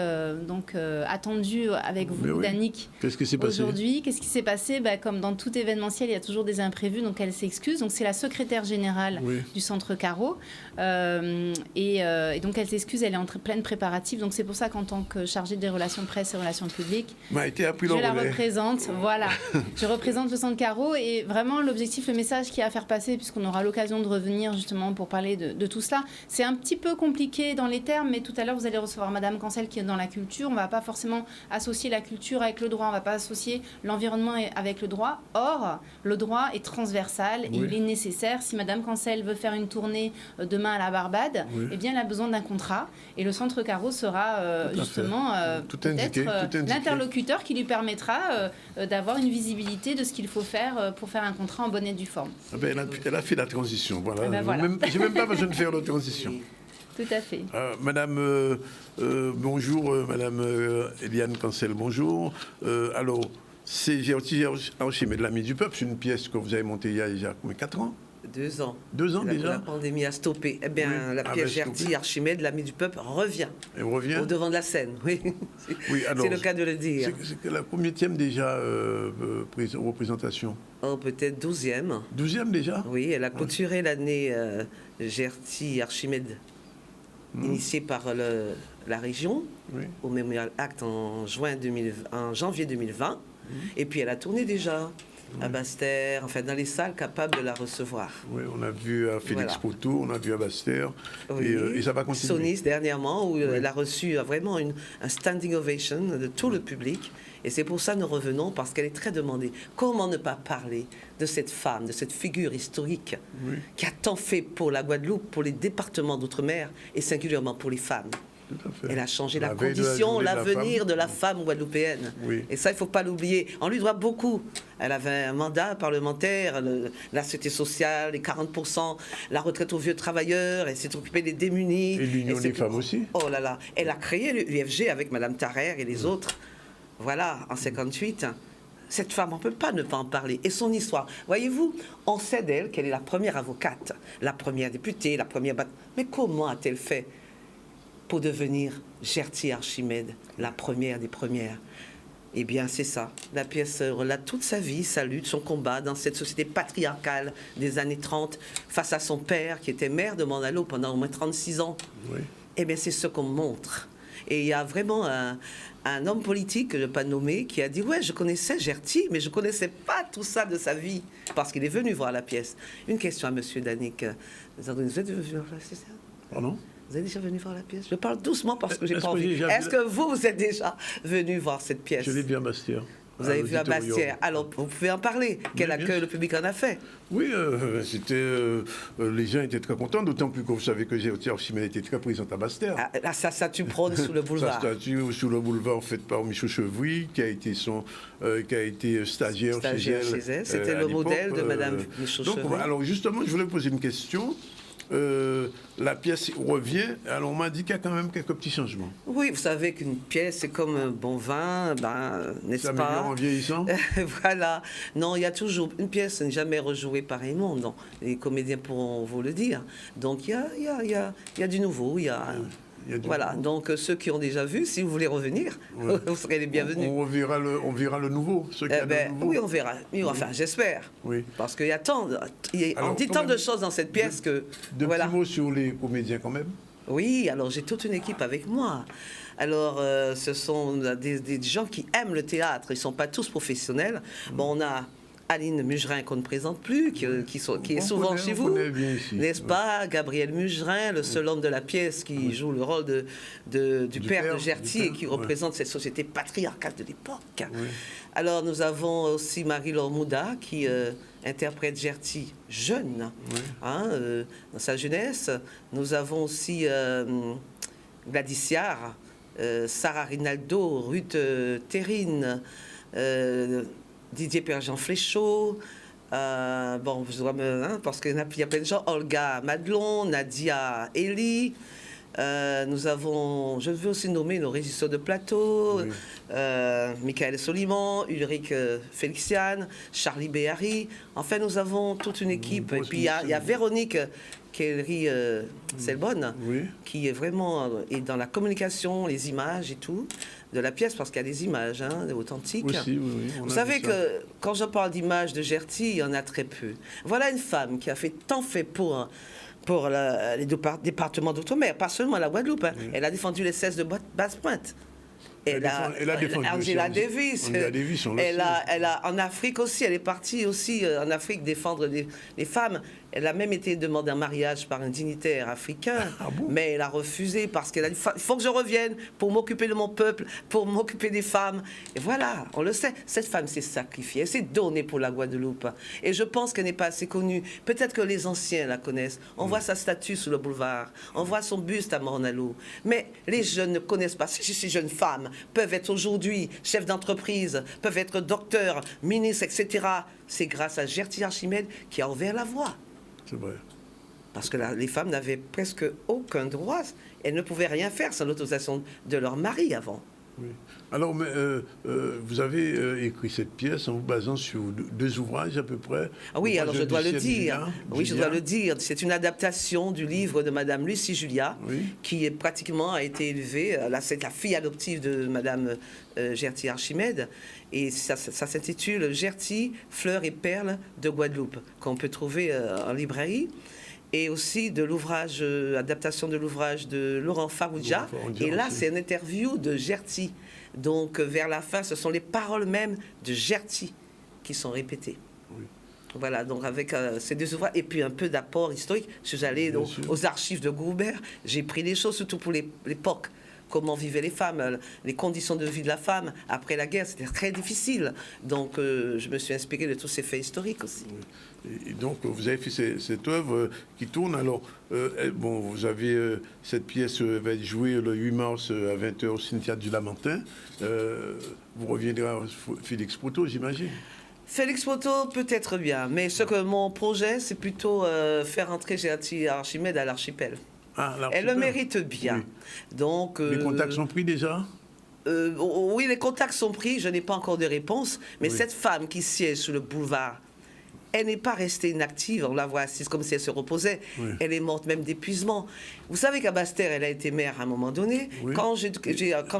attendue avec vous, Danick. Qu'est-ce qui s'est passé aujourd'hui? Qu'est-ce qui s'est passé? Comme dans tout événementiel, il y a toujours des imprévus, donc elle s'excuse. Donc c'est la secrétaire générale du Centre Caro, et donc elle s'excuse, elle est en pleine préparatif. Donc c'est pour ça qu'en tant que chargée des relations presse et relations publiques, voilà. Je représente le Centre Caro et vraiment l'objectif, le message qu'il y a à faire passer, puisqu'on aura l'occasion de revenir justement pour parler de tout cela. C'est un petit peu compliqué dans les termes, mais tout à l'heure vous allez recevoir Madame Cancel qui est dans la culture. On ne va pas forcément associer la culture avec le droit, on ne va pas associer l'environnement avec le droit. Or, le droit est transversal et il est nécessaire. Si Madame Cancel veut faire une tournée demain à la Barbade, eh bien elle a besoin d'un contrat et le Centre Caro sera justement peut-être l'interlocuteur qui lui permettra d'avoir une visibilité de ce qu'il faut faire pour faire un contrat en bonne et due forme. Elle a fait la transition. Voilà. Je n'ai même pas besoin de faire la transition. Tout à fait. Madame, bonjour, Madame Eliane Cancel, bonjour. Alors, c'est Gertie Archimède, l'ami du peuple, c'est une pièce que vous avez montée il y a déjà 4 ans? 2 ans. 2 ans déjà? La pandémie a stoppé. Eh bien, la pièce Gertie Archimède, l'ami du peuple, revient. Elle revient au devant de la scène, oui. C'est le cas de le dire. C'est la combienième déjà représentation? Oh, peut-être 12e. 12e déjà? Oui, elle a clôturé l'année Gertie Archimède, initiée par la région, au Memorial Act en janvier 2020. Et puis elle a tourné déjà à Basse-Terre, enfin dans les salles capables de la recevoir. Oui, on a vu à Félix Poteau, on a vu à Basse-Terre, et ça va continuer. Sonis dernièrement, où elle a reçu vraiment un standing ovation de tout le public. Et c'est pour ça que nous revenons, parce qu'elle est très demandée. Comment ne pas parler de cette femme, de cette figure historique qui a tant fait pour la Guadeloupe, pour les départements d'outre-mer et singulièrement pour les femmes. Elle a changé la condition, l'avenir de la femme guadeloupéenne. Et ça, il ne faut pas l'oublier. On lui doit beaucoup. Elle avait un mandat parlementaire, la sécurité sociale, les 40%, la retraite aux vieux travailleurs, elle s'est occupée des démunis. Et l'Union des femmes aussi. Oh là là. Elle a créé l'UFG avec Mme Tarrer et les autres. Voilà, en 58. Cette femme, on ne peut pas ne pas en parler. Et son histoire, voyez-vous, on sait d'elle qu'elle est la première avocate, la première députée, la première... Mais comment a-t-elle fait pour devenir Gertie Archimède, la première des premières? Eh bien, c'est ça. La pièce relate toute sa vie, sa lutte, son combat dans cette société patriarcale des années 30, face à son père, qui était maire de Mandalo pendant au moins 36 ans. Eh bien, c'est ce qu'on montre. Et il y a vraiment un homme politique, que je ne vais pas nommer, qui a dit « Ouais, je connaissais Gertie, mais je ne connaissais pas tout ça de sa vie. » Parce qu'il est venu voir la pièce. Une question à M. Danick. Vous êtes venu voir la pièce? Pardon? Vous êtes déjà venu voir la pièce? Je parle doucement parce que j'ai pas envie. Est-ce que vous êtes déjà venu voir cette pièce? Je l'ai vu à Basse-Terre. Vous avez vu à Bastière. Alors, vous pouvez en parler. Quel accueil le public en a fait? Oui, les gens étaient très contents, d'autant plus que vous savez que Gertie Archimède était très présente à Basse-Terre. Sa statue prône sous le boulevard. Sa statue sous le boulevard faite par Michel Chevry, qui a été stagiaire chez elle. C'était le modèle de Mme Michel Chevry. Alors justement, je voulais poser une question. La pièce revient, alors on m'a dit qu'il y a quand même quelques petits changements. Oui, vous savez qu'une pièce, c'est comme un bon vin, n'est-ce pas? Ça s'améliore en vieillissant. Voilà. Non, il y a toujours... Une pièce n'est jamais rejouée pareillement, non. Les comédiens pourront vous le dire. Donc, il y a du nouveau, voilà, donc ceux qui ont déjà vu, si vous voulez revenir, vous serez les bienvenus. On verra le nouveau, ceux qui nouveau. Oui, on verra. Enfin, j'espère. Oui. Parce qu'il y a on dit tant de choses dans cette pièce que... Petits mots sur les comédiens quand même. Oui, alors j'ai toute une équipe avec moi. Alors, ce sont des gens qui aiment le théâtre. Ils ne sont pas tous professionnels. Bon, on a Aline Mugerin qu'on ne présente plus, qui est souvent chez vous, n'est-ce pas? Gabriel Mugerin, le seul homme de la pièce qui joue le rôle du père de Gertie et qui représente cette société patriarcale de l'époque. Oui. Alors nous avons aussi Marie-Laure Mouda qui interprète Gertie jeune, dans sa jeunesse. Nous avons aussi Gladys Yard, Sarah Rinaldo, Ruth Terrine, Didier Père-Jean Fléchaud, bon, je dois parce qu'il y a plein de gens, Olga Madelon, Nadia Elie, nous avons, je veux aussi nommer nos régisseurs de plateau, Michael Soliman, Ulrich Félixiane, Charlie Béhari. Enfin, nous avons toute une équipe. Et puis, il y a Véronique Kellery-Selbonne, qui est vraiment dans la communication, les images et tout, de la pièce, parce qu'il y a des images authentiques. Aussi, vous savez que quand je parle d'images de Gertie, il y en a très peu. Voilà une femme qui a tant fait pour les départements d'outre-mer, pas seulement la Guadeloupe. Elle a défendu les 16 de Basse-Pointe. Elle a défendu Angela Davis. En Afrique aussi, elle est partie aussi en Afrique défendre les femmes. Elle a même été demandée en mariage par un dignitaire africain, mais elle a refusé parce qu'elle a dit « il faut que je revienne pour m'occuper de mon peuple, pour m'occuper des femmes ». Et voilà, on le sait, cette femme s'est sacrifiée, elle s'est donnée pour la Guadeloupe. Et je pense qu'elle n'est pas assez connue. Peut-être que les anciens la connaissent. On voit sa statue sous le boulevard, on voit son buste à Morne-à-l'Eau. Mais les jeunes ne connaissent pas. Ces jeunes femmes peuvent être aujourd'hui chefs d'entreprise, peuvent être docteurs, ministres, etc. C'est grâce à Gertie Archimède qui a ouvert la voie. C'est vrai. Parce que les femmes n'avaient presque aucun droit. Elles ne pouvaient rien faire sans l'autorisation de leur mari avant. Oui. Alors, vous avez écrit cette pièce en vous basant sur 2 ouvrages à peu près. Ah oui, alors je dois le dire. Oui, je dois le dire. C'est une adaptation du livre de Madame Lucie Julia, qui pratiquement a été élevée. Là, c'est la fille adoptive de Madame Gertie Archimède. Et ça s'intitule Gertie, fleurs et perles de Guadeloupe, qu'on peut trouver en librairie. Et aussi de l'ouvrage, adaptation de l'ouvrage de Laurent Faroudia. Et là, c'est une interview de Gertie. Donc, vers la fin, ce sont les paroles même de Gertie qui sont répétées. Oui. Voilà, donc avec ces 2 ouvrages, et puis un peu d'apport historique. Je suis allée aux archives de Goubert, j'ai pris des choses, surtout pour l'époque. Comment vivaient les femmes, les conditions de vie de la femme après la guerre, c'était très difficile. Donc, je me suis inspirée de tous ces faits historiques aussi. Oui. Et donc, vous avez fait cette œuvre qui tourne. Alors, bon, vous avez cette pièce va être jouée le 8 mars à 20h au cimetière du Lamentin. Vous reviendrez à Félix Proto, j'imagine. Félix Proto, peut-être bien, mais mon projet, c'est plutôt faire entrer Gertie Archimède à l'archipel. Elle le mérite bien. Oui. Donc, les contacts sont pris déjà? Oui, les contacts sont pris. Je n'ai pas encore de réponse. Mais cette femme qui siège sur le boulevard, elle n'est pas restée inactive. On la voit assise comme si elle se reposait. Oui. Elle est morte même d'épuisement. Vous savez qu'à Basse-Terre, elle a été maire à un moment donné. Oui. Quand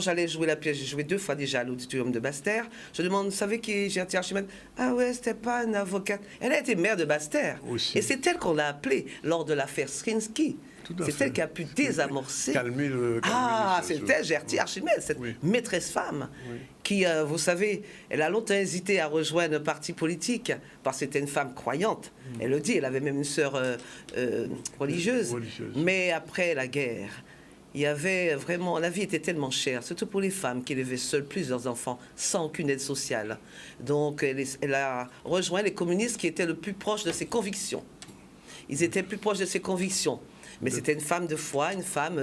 j'allais jouer la pièce, j'ai joué 2 fois déjà à l'auditorium de Basse-Terre. Je demande, vous savez qui est Gertie Archimède? Ah ouais, c'était pas une avocate. Elle a été maire de Basse-Terre. Et c'est elle qu'on l'a appelée lors de l'affaire Skrinsky. C'est elle qui a pu désamorcer. C'était Gertie Archimède, cette maîtresse femme, qui, vous savez, elle a longtemps hésité à rejoindre un parti politique, parce que c'était une femme croyante. Elle le dit, elle avait même une sœur religieuse. Mais après la guerre, il y avait vraiment, la vie était tellement chère, surtout pour les femmes qui élevaient seules plusieurs enfants sans aucune aide sociale. Donc elle a rejoint les communistes qui étaient le plus proches de ses convictions. Ils étaient plus proches de ses convictions. Mais c'était une femme de foi, une femme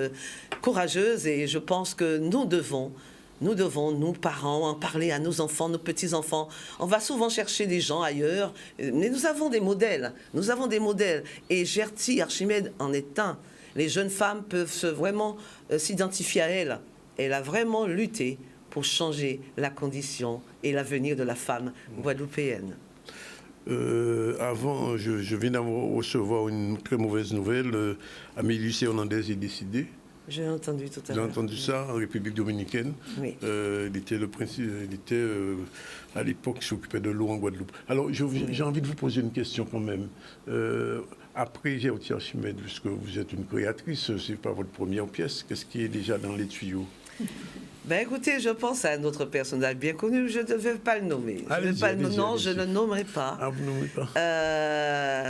courageuse, et je pense que nous devons, nous parents, en parler à nos enfants, nos petits-enfants. On va souvent chercher des gens ailleurs, mais nous avons des modèles. Et Gerty Archimède en est un. Les jeunes femmes peuvent vraiment s'identifier à elle. Elle a vraiment lutté pour changer la condition et l'avenir de la femme guadeloupéenne. Avant, je viens d'avoir recevoir une très mauvaise nouvelle. Amélie Lucet Hernandez est décédée. J'ai entendu tout à l'heure. J'ai entendu ça en République dominicaine. Oui. Il était à l'époque, s'occupait de l'eau en Guadeloupe. Alors, j'ai envie de vous poser une question quand même. Après Gerty Archimède, puisque vous êtes une créatrice, ce n'est pas votre première pièce, qu'est-ce qui est déjà dans les tuyaux? Ben écoutez, je pense à un autre personnage bien connu, je ne vais pas le nommer. Je ne le nommerai pas. Ah, vous ne nommerez pas.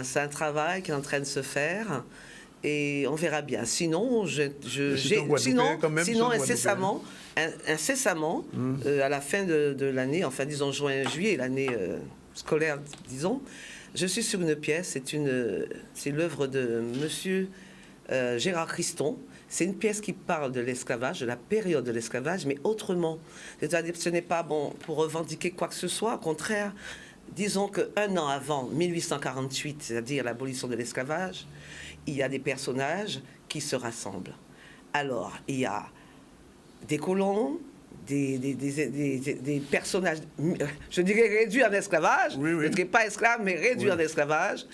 C'est un travail qui est en train de se faire et on verra bien. Sinon, incessamment, à la fin de l'année, enfin disons juin-juillet, l'année scolaire, disons, je suis sur une pièce, c'est l'œuvre de monsieur Gérard Christon. C'est une pièce qui parle de l'esclavage, de la période de l'esclavage, mais autrement. C'est-à-dire que ce n'est pas bon pour revendiquer quoi que ce soit. Au contraire, disons qu'un an avant 1848, c'est-à-dire l'abolition de l'esclavage, il y a des personnages qui se rassemblent. Alors, il y a des colons, des personnages, je dirais réduits en esclavage, je ne dirais pas esclaves, mais réduits en esclavage,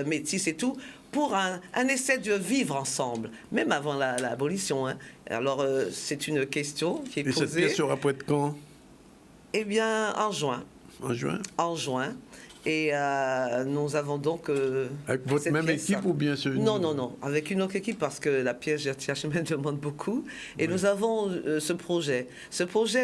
métis et tout, pour un essai de vivre ensemble, même avant l'abolition. Hein. Alors, c'est une question qui est posée. Et cette pièce sera prête quand? Eh bien, en juin. En juin? En juin. Et nous avons donc... avec votre même équipe ou bien ce... Non, avec une autre équipe, parce que la pièce Gerty Archimède demande beaucoup. Et nous avons ce projet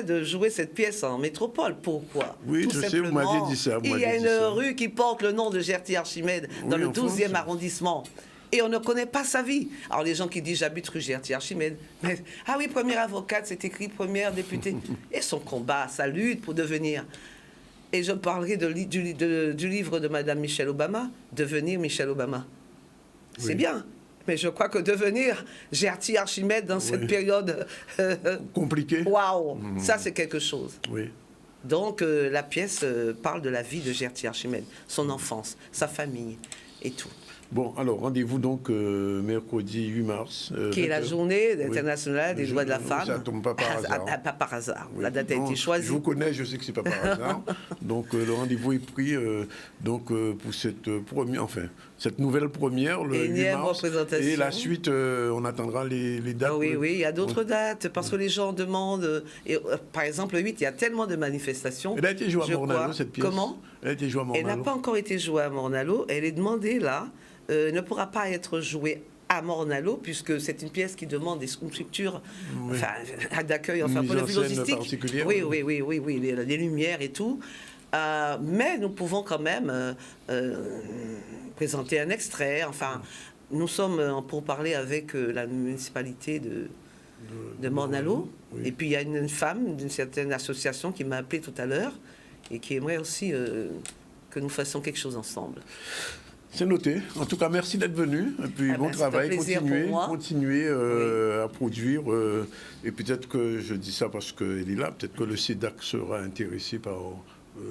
de jouer cette pièce en métropole. Pourquoi? Oui, je sais, vous m'aviez dit ça. Il y a une rue qui porte le nom de Gerty Archimède dans le 12e arrondissement. Et on ne connaît pas sa vie. Alors les gens qui disent j'habite rue Gerty Archimède, mais ah oui, première avocate, c'est écrit première députée. Et son combat, sa lutte pour devenir... Et je parlerai du livre de Madame Michelle Obama, Devenir Michelle Obama. Oui. C'est bien, mais je crois que devenir Gerty Archimède dans cette période... compliquée. Waouh, ça c'est quelque chose. Oui. Donc la pièce parle de la vie de Gerty Archimède, son enfance, sa famille et tout. Bon, alors rendez-vous donc mercredi 8 mars. Qui est la journée internationale des droits de la femme. Ça ne tombe pas par hasard. Pas par hasard. Oui. La date a été choisie. Je vous connais, je sais que ce n'est pas par hasard. Donc le rendez-vous est pris pour cette nouvelle première, le 8 mars. Et la suite, on attendra les dates. Ah oui, il y a d'autres dates, parce que les gens demandent. Par exemple, le 8, il y a tellement de manifestations. Elle a été jouée à Morne-à-l'eau, cette pièce. Comment? Elle a été jouée à Morne-à-l'eau. Elle n'a pas encore été jouée à Morne-à-l'eau. Elle est demandée là. Ne pourra pas être jouée à Morne-à-l'eau, puisque c'est une pièce qui demande une structure d'accueil, pour le vue logistique. Oui, les lumières et tout. Mais nous pouvons quand même présenter un extrait. Enfin, nous sommes pour parler avec la municipalité de Morne-à-l'eau. Et puis il y a une femme d'une certaine association qui m'a appelé tout à l'heure et qui aimerait aussi que nous fassions quelque chose ensemble. C'est noté. En tout cas, merci d'être venu. Et puis, bon travail. Continuez à produire. Et peut-être que je dis ça parce qu'elle est là. Peut-être que le CEDAC sera intéressé par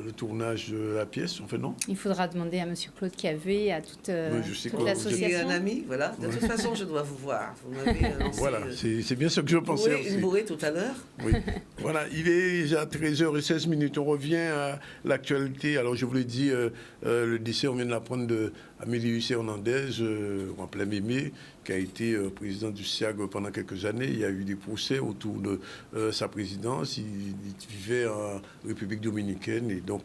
le tournage de la pièce, on fait non? Il faudra demander à M. Claude Cavé, à toute l'association. J'ai un ami, voilà. De toute façon, je dois vous voir. Vous m'avez lancé, voilà, c'est bien ce que je pensais aussi. Une bourrée tout à l'heure. Oui. Voilà, il est déjà 13h16. On revient à l'actualité. Alors, je vous l'ai dit, le décès, on vient de l'apprendre d'Amélie Lucet Hernandez, en plein Mémé, qui a été président du SIAG pendant quelques années. Il y a eu des procès autour de sa présidence. Il vivait en République dominicaine et donc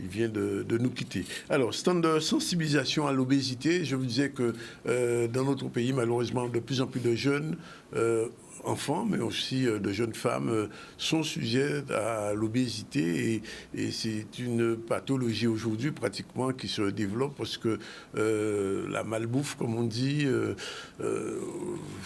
il vient de nous quitter. Alors, stand de sensibilisation à l'obésité. Je vous disais que dans notre pays, malheureusement, de plus en plus de jeunes enfants, mais aussi de jeunes femmes sont sujettes à l'obésité et c'est une pathologie aujourd'hui pratiquement qui se développe parce que la malbouffe, comme on dit,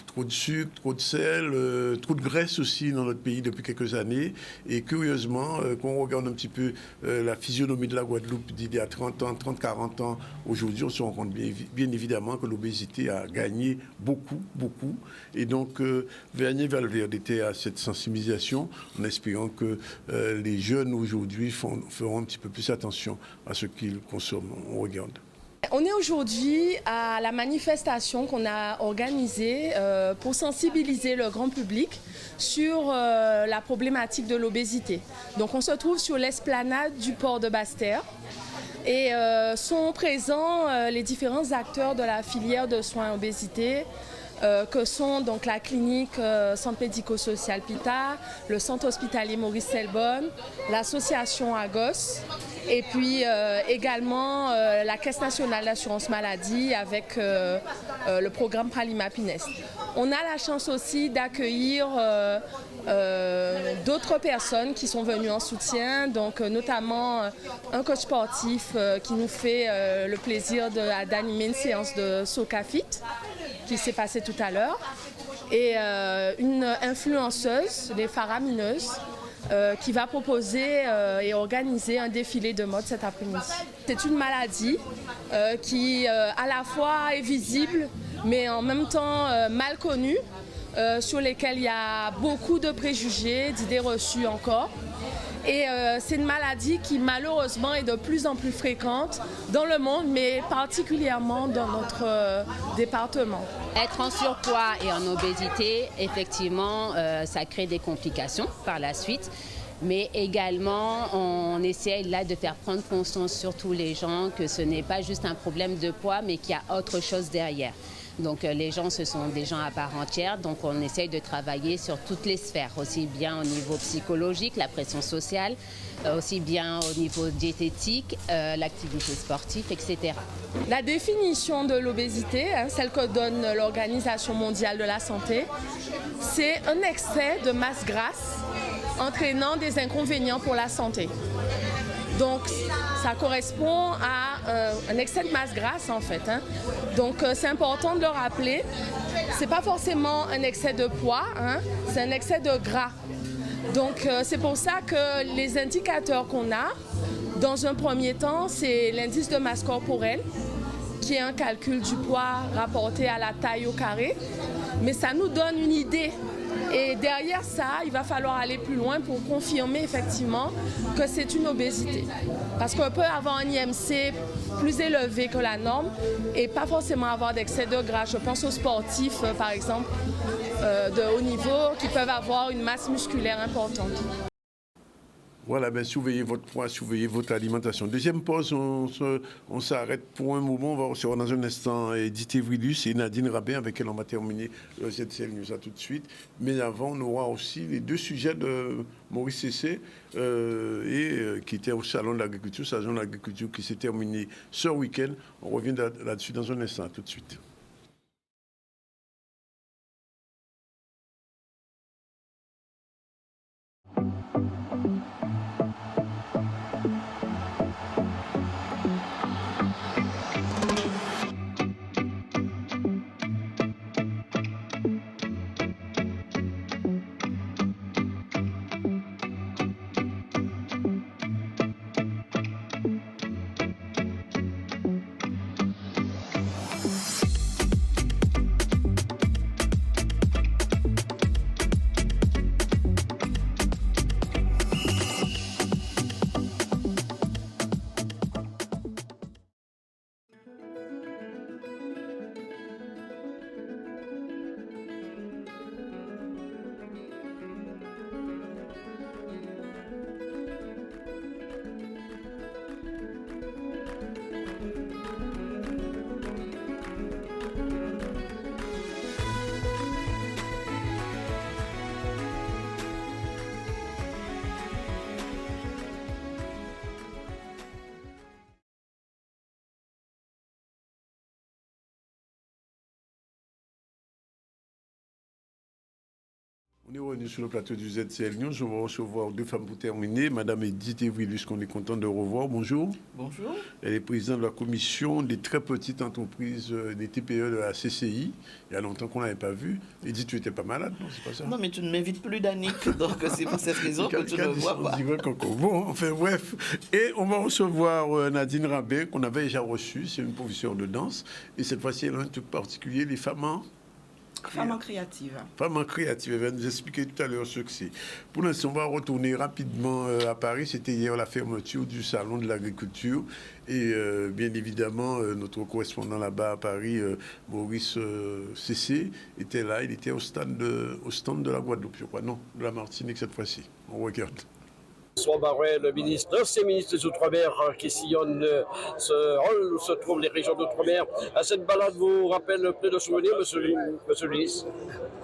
trop de sucre, trop de sel, trop de graisse aussi dans notre pays depuis quelques années. Et curieusement, quand on regarde un petit peu la physionomie de la Guadeloupe d'il y a 30 ans, 30, 40 ans, aujourd'hui, on se rend compte bien évidemment que l'obésité a gagné beaucoup. Et donc, Vernier Valverde était à cette sensibilisation en espérant que les jeunes aujourd'hui feront un petit peu plus attention à ce qu'ils consomment. On regarde. On est aujourd'hui à la manifestation qu'on a organisée pour sensibiliser le grand public sur la problématique de l'obésité. Donc on se trouve sur l'esplanade du port de Basse-Terre et sont présents les différents acteurs de la filière de soins obésité, que sont donc la clinique Centre médico-social PITA, le centre hospitalier Maurice Selbonne, l'association Agos et puis également la Caisse nationale d'assurance maladie avec le programme Pralima-Pinest. On a la chance aussi d'accueillir d'autres personnes qui sont venues en soutien, donc notamment un coach sportif qui nous fait le plaisir d'animer une séance de Socafit qui s'est passée tout à l'heure, et une influenceuse, des faramineuses, qui va proposer et organiser un défilé de mode cet après-midi. C'est une maladie qui à la fois est visible, mais en même temps mal connue, sur lesquels il y a beaucoup de préjugés, d'idées reçues encore. Et c'est une maladie qui malheureusement est de plus en plus fréquente dans le monde, mais particulièrement dans notre département. Être en surpoids et en obésité, effectivement, ça crée des complications par la suite. Mais également, on essaie là de faire prendre conscience sur tous les gens que ce n'est pas juste un problème de poids, mais qu'il y a autre chose derrière. Donc les gens, ce sont des gens à part entière, donc on essaye de travailler sur toutes les sphères, aussi bien au niveau psychologique, la pression sociale, aussi bien au niveau diététique, l'activité sportive, etc. La définition de l'obésité, celle que donne l'Organisation mondiale de la santé, c'est un excès de masse grasse entraînant des inconvénients pour la santé. Donc, ça correspond à un excès de masse grasse, en fait. Donc, c'est important de le rappeler. Ce n'est pas forcément un excès de poids, c'est un excès de gras. Donc, c'est pour ça que les indicateurs qu'on a, dans un premier temps, c'est l'indice de masse corporelle, qui est un calcul du poids rapporté à la taille au carré. Mais ça nous donne une idée. Et derrière ça, il va falloir aller plus loin pour confirmer effectivement que c'est une obésité. Parce qu'on peut avoir un IMC plus élevé que la norme et pas forcément avoir d'excès de gras. Je pense aux sportifs, par exemple, de haut niveau, qui peuvent avoir une masse musculaire importante. Voilà, surveillez votre poids, surveillez votre alimentation. Deuxième pause, on s'arrête pour un moment. On va recevoir dans un instant Edith Evridus et Nadine Rabin, avec qui on va terminer le ZCL News. À tout de suite. Mais avant, on aura aussi les deux sujets de Maurice Cessé, qui était au Salon de l'Agriculture, qui s'est terminé ce week-end. On revient là-dessus dans un instant. À tout de suite. On est revenu sur le plateau du ZCL News. On va recevoir deux femmes pour terminer. Madame Edith Evrilus, qu'on est content de revoir. Bonjour. Bonjour. Elle est présidente de la commission des très petites entreprises des TPE de la CCI. Il y a longtemps qu'on ne l'avait pas vue. Edith, tu n'étais pas malade, non? C'est pas ça? Non, mais tu ne m'invites plus d'Annick, donc c'est pour cette raison que tu ne me vois pas. Bon, enfin bref. Et on va recevoir Nadine Rabé, qu'on avait déjà reçue. C'est une professeure de danse. Et cette fois-ci, elle a un truc particulier, les femmes en... Femme créative. Femme créative, elle va nous expliquer tout à l'heure ce que c'est. Pour l'instant, on va retourner rapidement à Paris. C'était hier la fermeture du salon de l'agriculture. Et bien évidemment, notre correspondant là-bas à Paris, Maurice Cessé, était là. Il était au stand de la Guadeloupe, je crois. Non, de la Martinique cette fois-ci. On regarde. François Baret, le ministre, l'ancien ministre des Outre-mer qui sillonne ce rôle où se trouvent les régions d'Outre-mer. À cette balade vous rappelle plein de souvenirs, monsieur le ministre?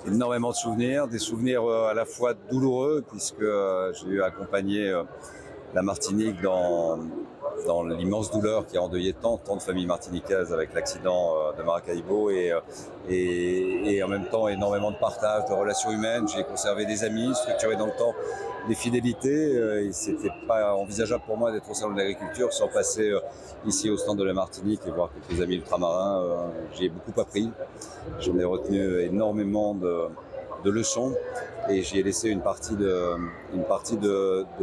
Énormément de souvenirs, des souvenirs à la fois douloureux, puisque j'ai eu accompagné la Martinique dans l'immense douleur qui a endeuillé tant de familles martiniquaises avec l'accident de Maracaibo et en même temps énormément de partage, de relations humaines. J'ai conservé des amis, structuré dans le temps des fidélités. Et c'était pas envisageable pour moi d'être au salon de l'agriculture sans passer ici au stand de la Martinique et voir quelques amis ultramarins. J'ai beaucoup appris. J'en ai retenu énormément de leçons et j'y ai laissé une partie de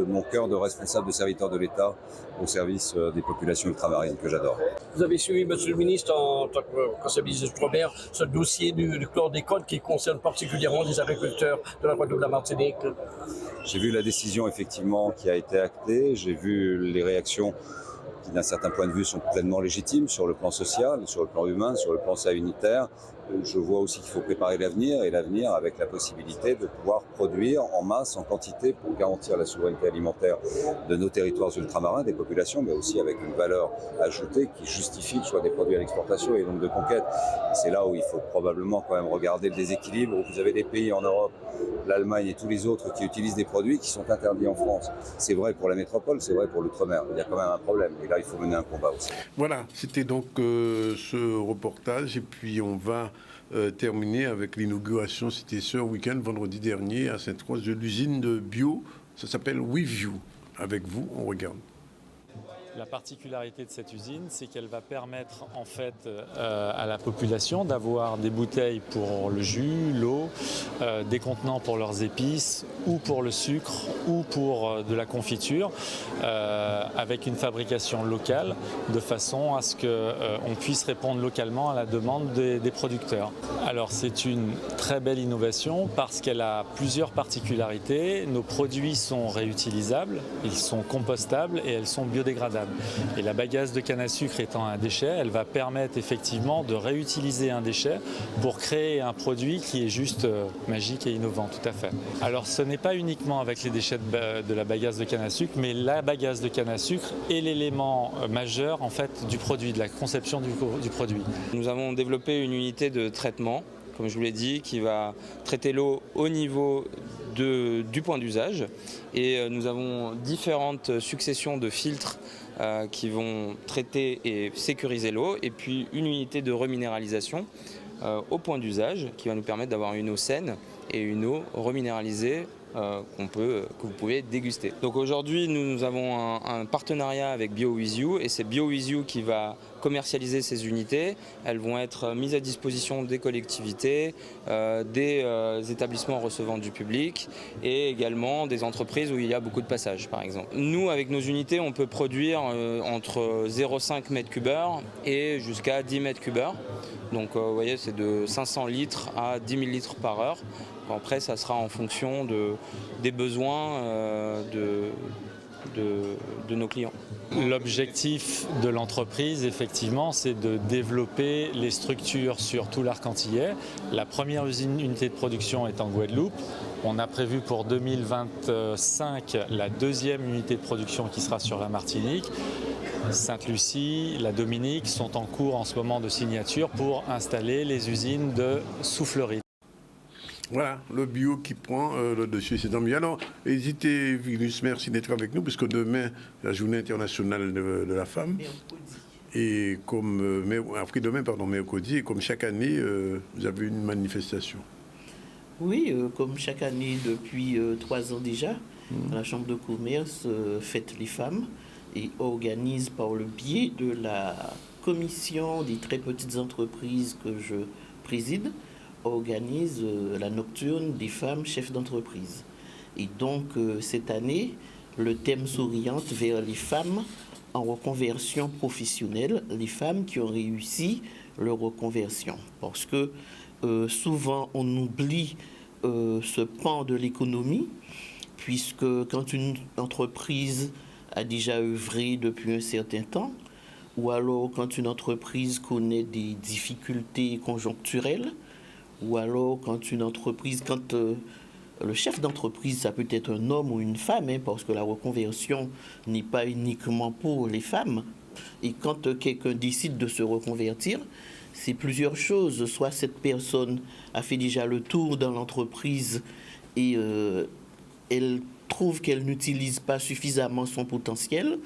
mon cœur de responsable de serviteur de l'État au service des populations ultramarines que j'adore. Vous avez suivi, monsieur le ministre, en tant que conseiller des Outre-mer, ce dossier du chlordécone qui concerne particulièrement les agriculteurs de la Guadeloupe de la Martinique. J'ai vu la décision effectivement qui a été actée, j'ai vu les réactions qui d'un certain point de vue sont pleinement légitimes sur le plan social, sur le plan humain, sur le plan sanitaire. Je vois aussi qu'il faut préparer l'avenir et l'avenir avec la possibilité de pouvoir produire en masse, en quantité pour garantir la souveraineté alimentaire de nos territoires ultramarins, des populations, mais aussi avec une valeur ajoutée qui justifie le choix des produits à l'exportation et donc de conquête. Et c'est là où il faut probablement quand même regarder le déséquilibre, où vous avez des pays en Europe, l'Allemagne et tous les autres qui utilisent des produits qui sont interdits en France. C'est vrai pour la métropole, c'est vrai pour l'outre-mer. Il y a quand même un problème et là il faut mener un combat aussi. Voilà, c'était donc ce reportage et puis on va terminer avec l'inauguration, c'était ce week-end, vendredi dernier, à Sainte-Rose, de l'usine de bio. Ça s'appelle WeView. Avec vous, on regarde. La particularité de cette usine, c'est qu'elle va permettre en fait à la population d'avoir des bouteilles pour le jus, l'eau, des contenants pour leurs épices ou pour le sucre ou pour de la confiture avec une fabrication locale de façon à ce qu'on puisse répondre localement à la demande des producteurs. Alors c'est une très belle innovation parce qu'elle a plusieurs particularités. Nos produits sont réutilisables, ils sont compostables et elles sont biodégradables. Et la bagasse de canne à sucre étant un déchet, elle va permettre effectivement de réutiliser un déchet pour créer un produit qui est juste magique et innovant, tout à fait. Alors ce n'est pas uniquement avec les déchets de la bagasse de canne à sucre, mais la bagasse de canne à sucre est l'élément majeur en fait du produit, de la conception du produit. Nous avons développé une unité de traitement, comme je vous l'ai dit, qui va traiter l'eau au niveau du point d'usage. Et nous avons différentes successions de filtres qui vont traiter et sécuriser l'eau, et puis une unité de reminéralisation au point d'usage qui va nous permettre d'avoir une eau saine et une eau reminéralisée que vous pouvez déguster. Donc aujourd'hui, nous avons un partenariat avec BioWithYou et c'est BioWithYou qui va commercialiser ces unités. Elles vont être mises à disposition des collectivités, des établissements recevant du public et également des entreprises où il y a beaucoup de passages, par exemple. Nous, avec nos unités, on peut produire entre 0,5 m3 et jusqu'à 10 m3. Donc vous voyez, c'est de 500 litres à 10 000 litres par heure. Après, ça sera en fonction des besoins de nos clients. L'objectif de l'entreprise, effectivement, c'est de développer les structures sur tout l'arc antillais. La première unité de production est en Guadeloupe. On a prévu pour 2025 la deuxième unité de production qui sera sur la Martinique. Sainte-Lucie, la Dominique sont en cours en ce moment de signature pour installer les usines de soufflerie. Voilà, le bio qui prend le dessus, c'est tant mieux. Alors, hésitez, Vilus, merci d'être avec nous, puisque demain, la journée internationale de la femme. Et comme, après-demain, mercredi, et comme chaque année, vous avez une manifestation. Oui, comme chaque année depuis 3 ans déjà, la Chambre de commerce fête les femmes et organise par le biais de la commission des très petites entreprises que je préside, organise la nocturne des femmes chefs d'entreprise. Et donc cette année, le thème s'oriente vers les femmes en reconversion professionnelle, les femmes qui ont réussi leur reconversion. Parce que souvent on oublie ce pan de l'économie, puisque quand une entreprise a déjà œuvré depuis un certain temps, ou alors quand une entreprise connaît des difficultés conjoncturelles, ou alors quand une entreprise, le chef d'entreprise, ça peut être un homme ou une femme, parce que la reconversion n'est pas uniquement pour les femmes. Et quand quelqu'un décide de se reconvertir, c'est plusieurs choses. Soit cette personne a fait déjà le tour dans l'entreprise et elle trouve qu'elle n'utilise pas suffisamment son potentiel.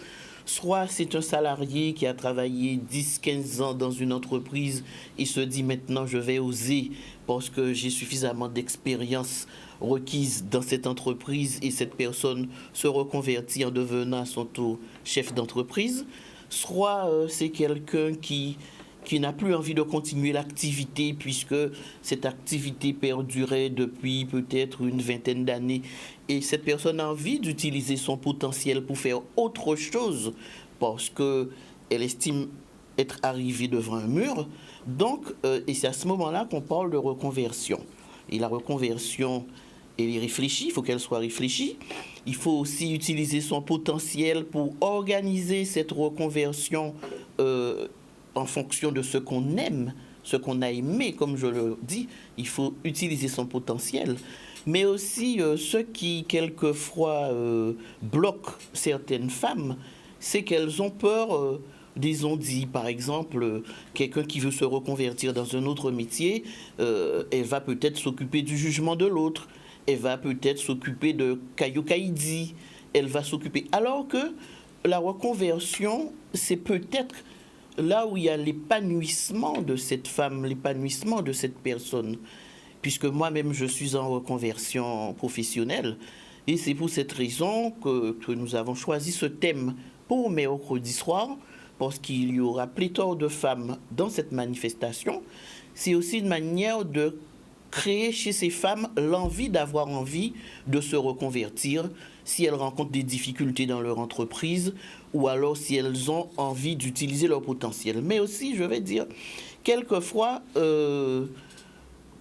Soit c'est un salarié qui a travaillé 10-15 ans dans une entreprise et se dit maintenant je vais oser parce que j'ai suffisamment d'expérience requise dans cette entreprise et cette personne se reconvertit en devenant à son tour chef d'entreprise. Soit c'est quelqu'un qui n'a plus envie de continuer l'activité puisque cette activité perdurait depuis peut-être une vingtaine d'années et cette personne a envie d'utiliser son potentiel pour faire autre chose parce qu'elle estime être arrivée devant un mur. Donc, et c'est à ce moment-là qu'on parle de reconversion. Et la reconversion, elle est réfléchie, il faut qu'elle soit réfléchie. Il faut aussi utiliser son potentiel pour organiser cette reconversion en fonction de ce qu'on aime, ce qu'on a aimé, comme je le dis. Il faut utiliser son potentiel. Mais aussi, ce qui, quelquefois, bloque certaines femmes, c'est qu'elles ont peur des on-dit. Par exemple, quelqu'un qui veut se reconvertir dans un autre métier, elle va peut-être s'occuper du jugement de l'autre. Elle va peut-être s'occuper de Kayokaïdi. Elle va s'occuper... Alors que la reconversion, c'est peut-être là où il y a l'épanouissement de cette femme, l'épanouissement de cette personne. Puisque moi-même, je suis en reconversion professionnelle. Et c'est pour cette raison que nous avons choisi ce thème pour mercredi soir, parce qu'il y aura pléthore de femmes dans cette manifestation. C'est aussi une manière de créer chez ces femmes l'envie d'avoir envie de se reconvertir si elles rencontrent des difficultés dans leur entreprise ou alors si elles ont envie d'utiliser leur potentiel. Mais aussi, je vais dire, quelquefois...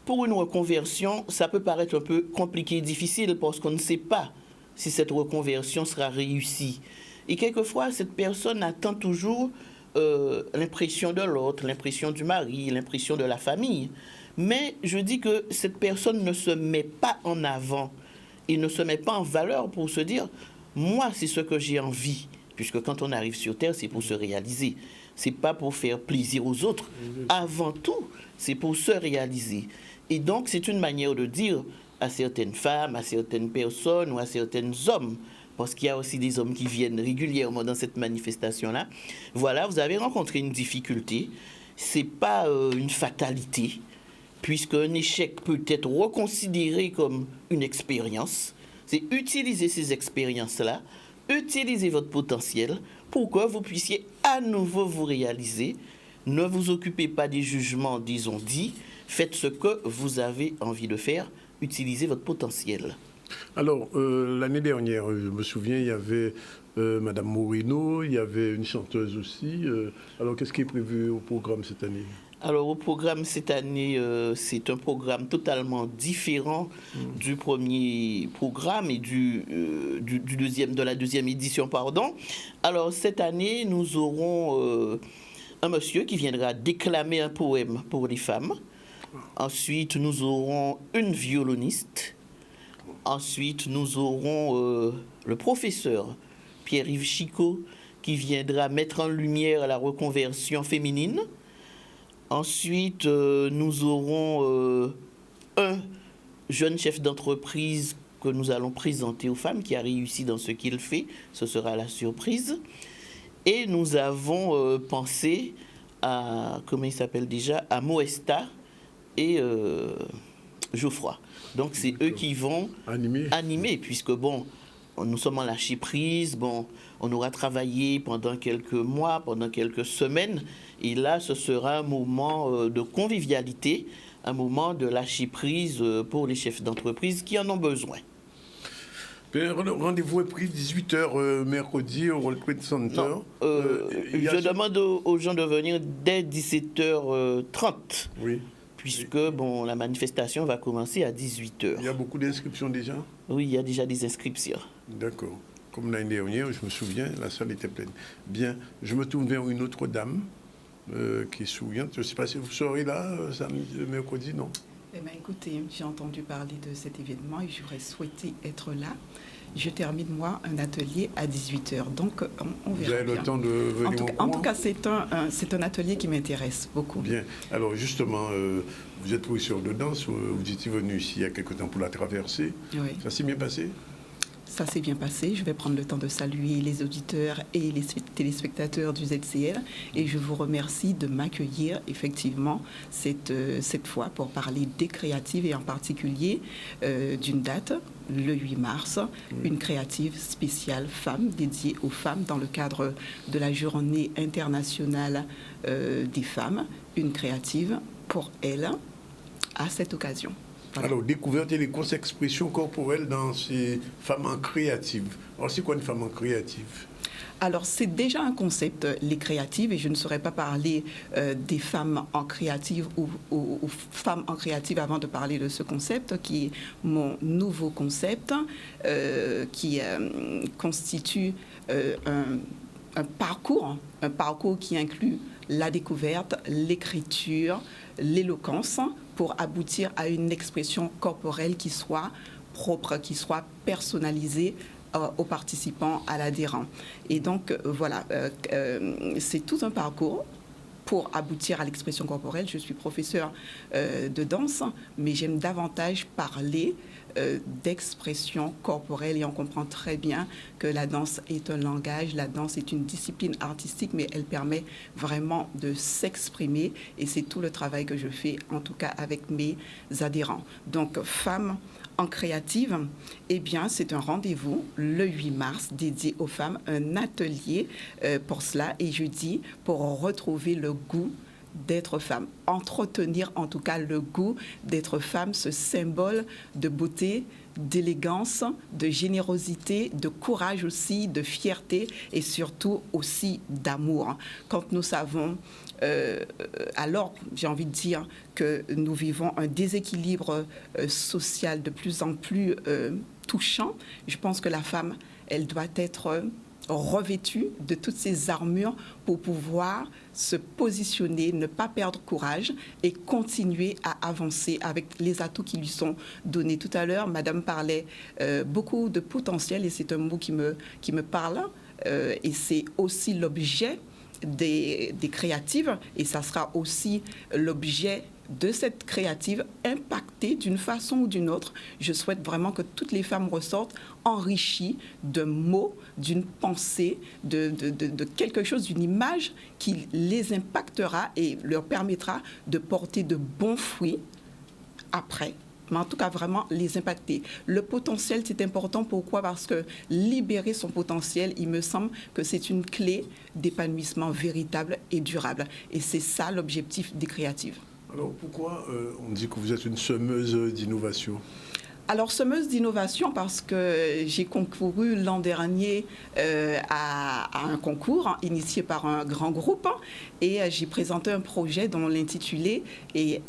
pour une reconversion, ça peut paraître un peu compliqué et difficile parce qu'on ne sait pas si cette reconversion sera réussie. Et quelquefois, cette personne attend toujours l'impression de l'autre, l'impression du mari, l'impression de la famille. Mais je dis que cette personne ne se met pas en avant et ne se met pas en valeur pour se dire « moi, c'est ce que j'ai envie ». Puisque quand on arrive sur Terre, c'est pour se réaliser. C'est pas pour faire plaisir aux autres. Avant tout, c'est pour se réaliser. Et donc, c'est une manière de dire à certaines femmes, à certaines personnes ou à certains hommes, parce qu'il y a aussi des hommes qui viennent régulièrement dans cette manifestation-là. Voilà, vous avez rencontré une difficulté. C'est pas une fatalité, puisqu'un échec peut être reconsidéré comme une expérience. C'est utiliser ces expériences-là, utiliser votre potentiel pour que vous puissiez à nouveau vous réaliser. Ne vous occupez pas des jugements, disons dit. Faites ce que vous avez envie de faire. Utilisez votre potentiel. Alors, l'année dernière, je me souviens, il y avait Madame Moreno, il y avait une chanteuse aussi. Alors, qu'est-ce qui est prévu au programme cette année ? Alors, au programme cette année, c'est un programme totalement différent du premier programme et de la deuxième édition, pardon. Alors, cette année, nous aurons un monsieur qui viendra déclamer un poème pour les femmes. Ensuite, nous aurons une violoniste. Ensuite, nous aurons le professeur Pierre-Yves Chicot qui viendra mettre en lumière la reconversion féminine. Ensuite, nous aurons un jeune chef d'entreprise que nous allons présenter aux femmes qui a réussi dans ce qu'il fait. Ce sera la surprise. Et nous avons pensé à, comment il s'appelle déjà, à Moesta et Geoffroy. Donc c'est eux qui vont animer, puisque bon, nous sommes en lâcher-prise, bon, on aura travaillé pendant quelques mois, pendant quelques semaines, et là ce sera un moment de convivialité, un moment de lâcher-prise pour les chefs d'entreprise qui en ont besoin. Le rendez-vous est pris 18h mercredi au World Trade Center. Je demande aux gens de venir dès 17h30. Oui. Puisque bon, la manifestation va commencer à 18h. Il y a beaucoup d'inscriptions déjà? Oui, il y a déjà des inscriptions. D'accord. Comme l'année dernière, je me souviens, la salle était pleine. Bien, je me tourne vers une autre dame qui est souriante. Je ne sais pas si vous serez là mercredi, non? Eh bien, écoutez, j'ai entendu parler de cet événement et j'aurais souhaité être là. Je termine, moi, un atelier à 18h. Donc, on verra. Vous avez le temps de venir en tout cas, c'est un atelier qui m'intéresse beaucoup. Bien. Alors, justement, vous êtes professeur de danse. Vous étiez venu ici il y a quelque temps pour la traversée. Oui. Ça s'est bien passé? Ça s'est bien passé. Je vais prendre le temps de saluer les auditeurs et les téléspectateurs du ZCL. Et je vous remercie de m'accueillir, effectivement, cette fois pour parler des créatives et en particulier d'une date, le 8 mars, une créative spéciale femmes, dédiée aux femmes dans le cadre de la Journée internationale des femmes. Une créative pour elles à cette occasion. Voilà. Alors, découverte et les grosses expressions corporelles dans ces femmes en créative. Alors, c'est quoi une femme en créative? Alors, c'est déjà un concept, les créatives, et je ne saurais pas parler des femmes en créative ou femmes en créative avant de parler de ce concept, qui est mon nouveau concept, qui constitue un parcours qui inclut la découverte, l'écriture, l'éloquence, pour aboutir à une expression corporelle qui soit propre, qui soit personnalisée aux participants, à l'adhérent. Et donc, voilà, c'est tout un parcours pour aboutir à l'expression corporelle. Je suis professeur de danse, mais j'aime davantage parler d'expression corporelle et on comprend très bien que la danse est un langage, la danse est une discipline artistique, mais elle permet vraiment de s'exprimer et c'est tout le travail que je fais, en tout cas avec mes adhérents. Donc, femmes en créative, eh bien, c'est un rendez-vous le 8 mars dédié aux femmes, un atelier pour cela et jeudi pour retrouver le goût d'être femme, entretenir en tout cas le goût d'être femme, ce symbole de beauté, d'élégance, de générosité, de courage aussi, de fierté et surtout aussi d'amour. Quand nous savons, alors j'ai envie de dire que nous vivons un déséquilibre social de plus en plus touchant, je pense que la femme, elle doit être revêtue de toutes ces armures pour pouvoir se positionner, ne pas perdre courage et continuer à avancer avec les atouts qui lui sont donnés. Tout à l'heure, Madame parlait beaucoup de potentiel et c'est un mot qui me parle et c'est aussi l'objet des créatives et ça sera aussi l'objet de cette créative impactée d'une façon ou d'une autre. Je souhaite vraiment que toutes les femmes ressortent enrichies de mots, d'une pensée, de quelque chose, d'une image qui les impactera et leur permettra de porter de bons fruits après. Mais en tout cas, vraiment les impacter. Le potentiel, c'est important. Pourquoi? Parce que libérer son potentiel, il me semble que c'est une clé d'épanouissement véritable et durable. Et c'est ça l'objectif des créatives. Alors, pourquoi on dit que vous êtes une semeuse d'innovation? Alors, semeuse d'innovation parce que j'ai concouru l'an dernier à un concours initié par un grand groupe et j'ai présenté un projet dont l'intitulé est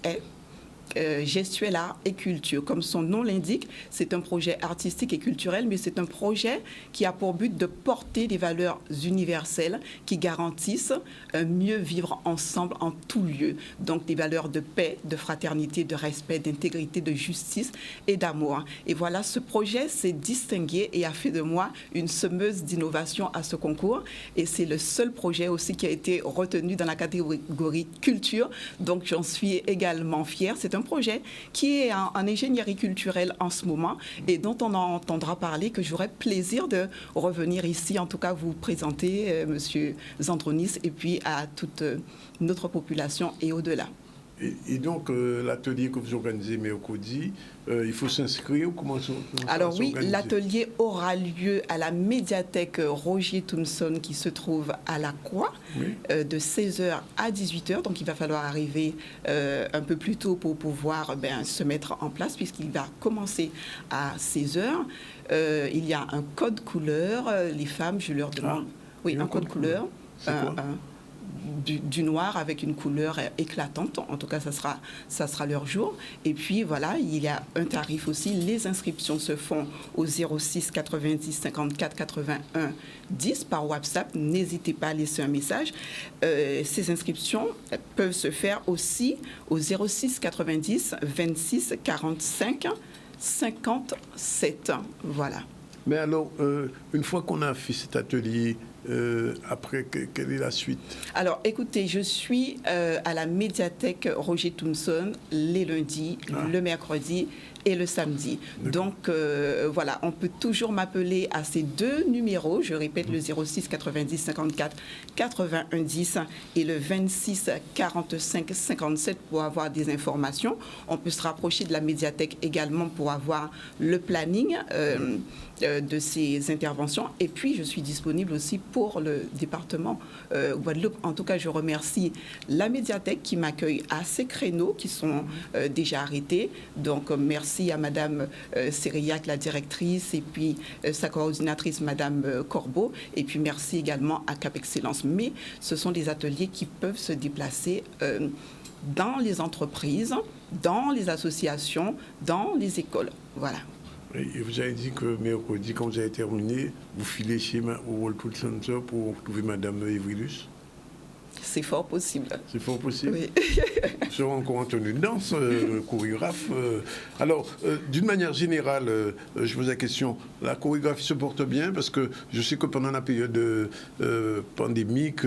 Gestuelle Art et Culture. Comme son nom l'indique, c'est un projet artistique et culturel, mais c'est un projet qui a pour but de porter des valeurs universelles qui garantissent un mieux vivre ensemble en tout lieu. Donc des valeurs de paix, de fraternité, de respect, d'intégrité, de justice et d'amour. Et voilà, ce projet s'est distingué et a fait de moi une semeuse d'innovation à ce concours. Et c'est le seul projet aussi qui a été retenu dans la catégorie culture. Donc j'en suis également fière. C'est un projet qui est en ingénierie culturelle en ce moment et dont on entendra parler, que j'aurai plaisir de revenir ici, en tout cas vous présenter, Monsieur Zandronis, et puis à toute notre population et au-delà. Et donc, l'atelier que vous organisez mercredi, il faut s'inscrire? Comment ça Alors oui, s'organiser? l'atelier aura lieu à la médiathèque Roger Thompson qui se trouve à la Croix, de 16h à 18h. Donc il va falloir arriver un peu plus tôt pour pouvoir se mettre en place, puisqu'il va commencer à 16h. Il y a un code couleur. Les femmes, je leur demande... Oui, un code couleur. Du noir avec une couleur éclatante. En tout cas, ça sera leur jour. Et puis, voilà, il y a un tarif aussi. Les inscriptions se font au 06 90 54 81 10 par WhatsApp. N'hésitez pas à laisser un message. Ces inscriptions peuvent se faire aussi au 06 90 26 45 57. Voilà. Mais alors, une fois qu'on a fait cet atelier, après, quelle est la suite? Alors, écoutez, je suis à la médiathèque Roger Thompson les lundis, le mercredi et le samedi. Donc, voilà, on peut toujours m'appeler à ces deux numéros. Je répète, le 06 90 54 81 10 et le 26 45 57 pour avoir des informations. On peut se rapprocher de la médiathèque également pour avoir le planning de ces interventions. Et puis, je suis disponible aussi pour le département Guadeloupe. En tout cas, je remercie la médiathèque qui m'accueille à ces créneaux qui sont déjà arrêtés. Donc, merci à Madame Sériac, la directrice, et puis sa coordinatrice, Madame Corbeau. Et puis, merci également à Cap Excellence. Mais ce sont des ateliers qui peuvent se déplacer dans les entreprises, dans les associations, dans les écoles. Voilà. Et vous avez dit que mercredi, quand vous avez terminé, vous filez chez World Trade Center pour trouver Madame Evrilus? C'est fort possible. C'est fort possible? Oui. Vous serez encore en tenue de danse, chorégraphe. Alors, d'une manière générale, je pose la question, la chorégraphie se porte bien? Parce que je sais que pendant la période pandémique,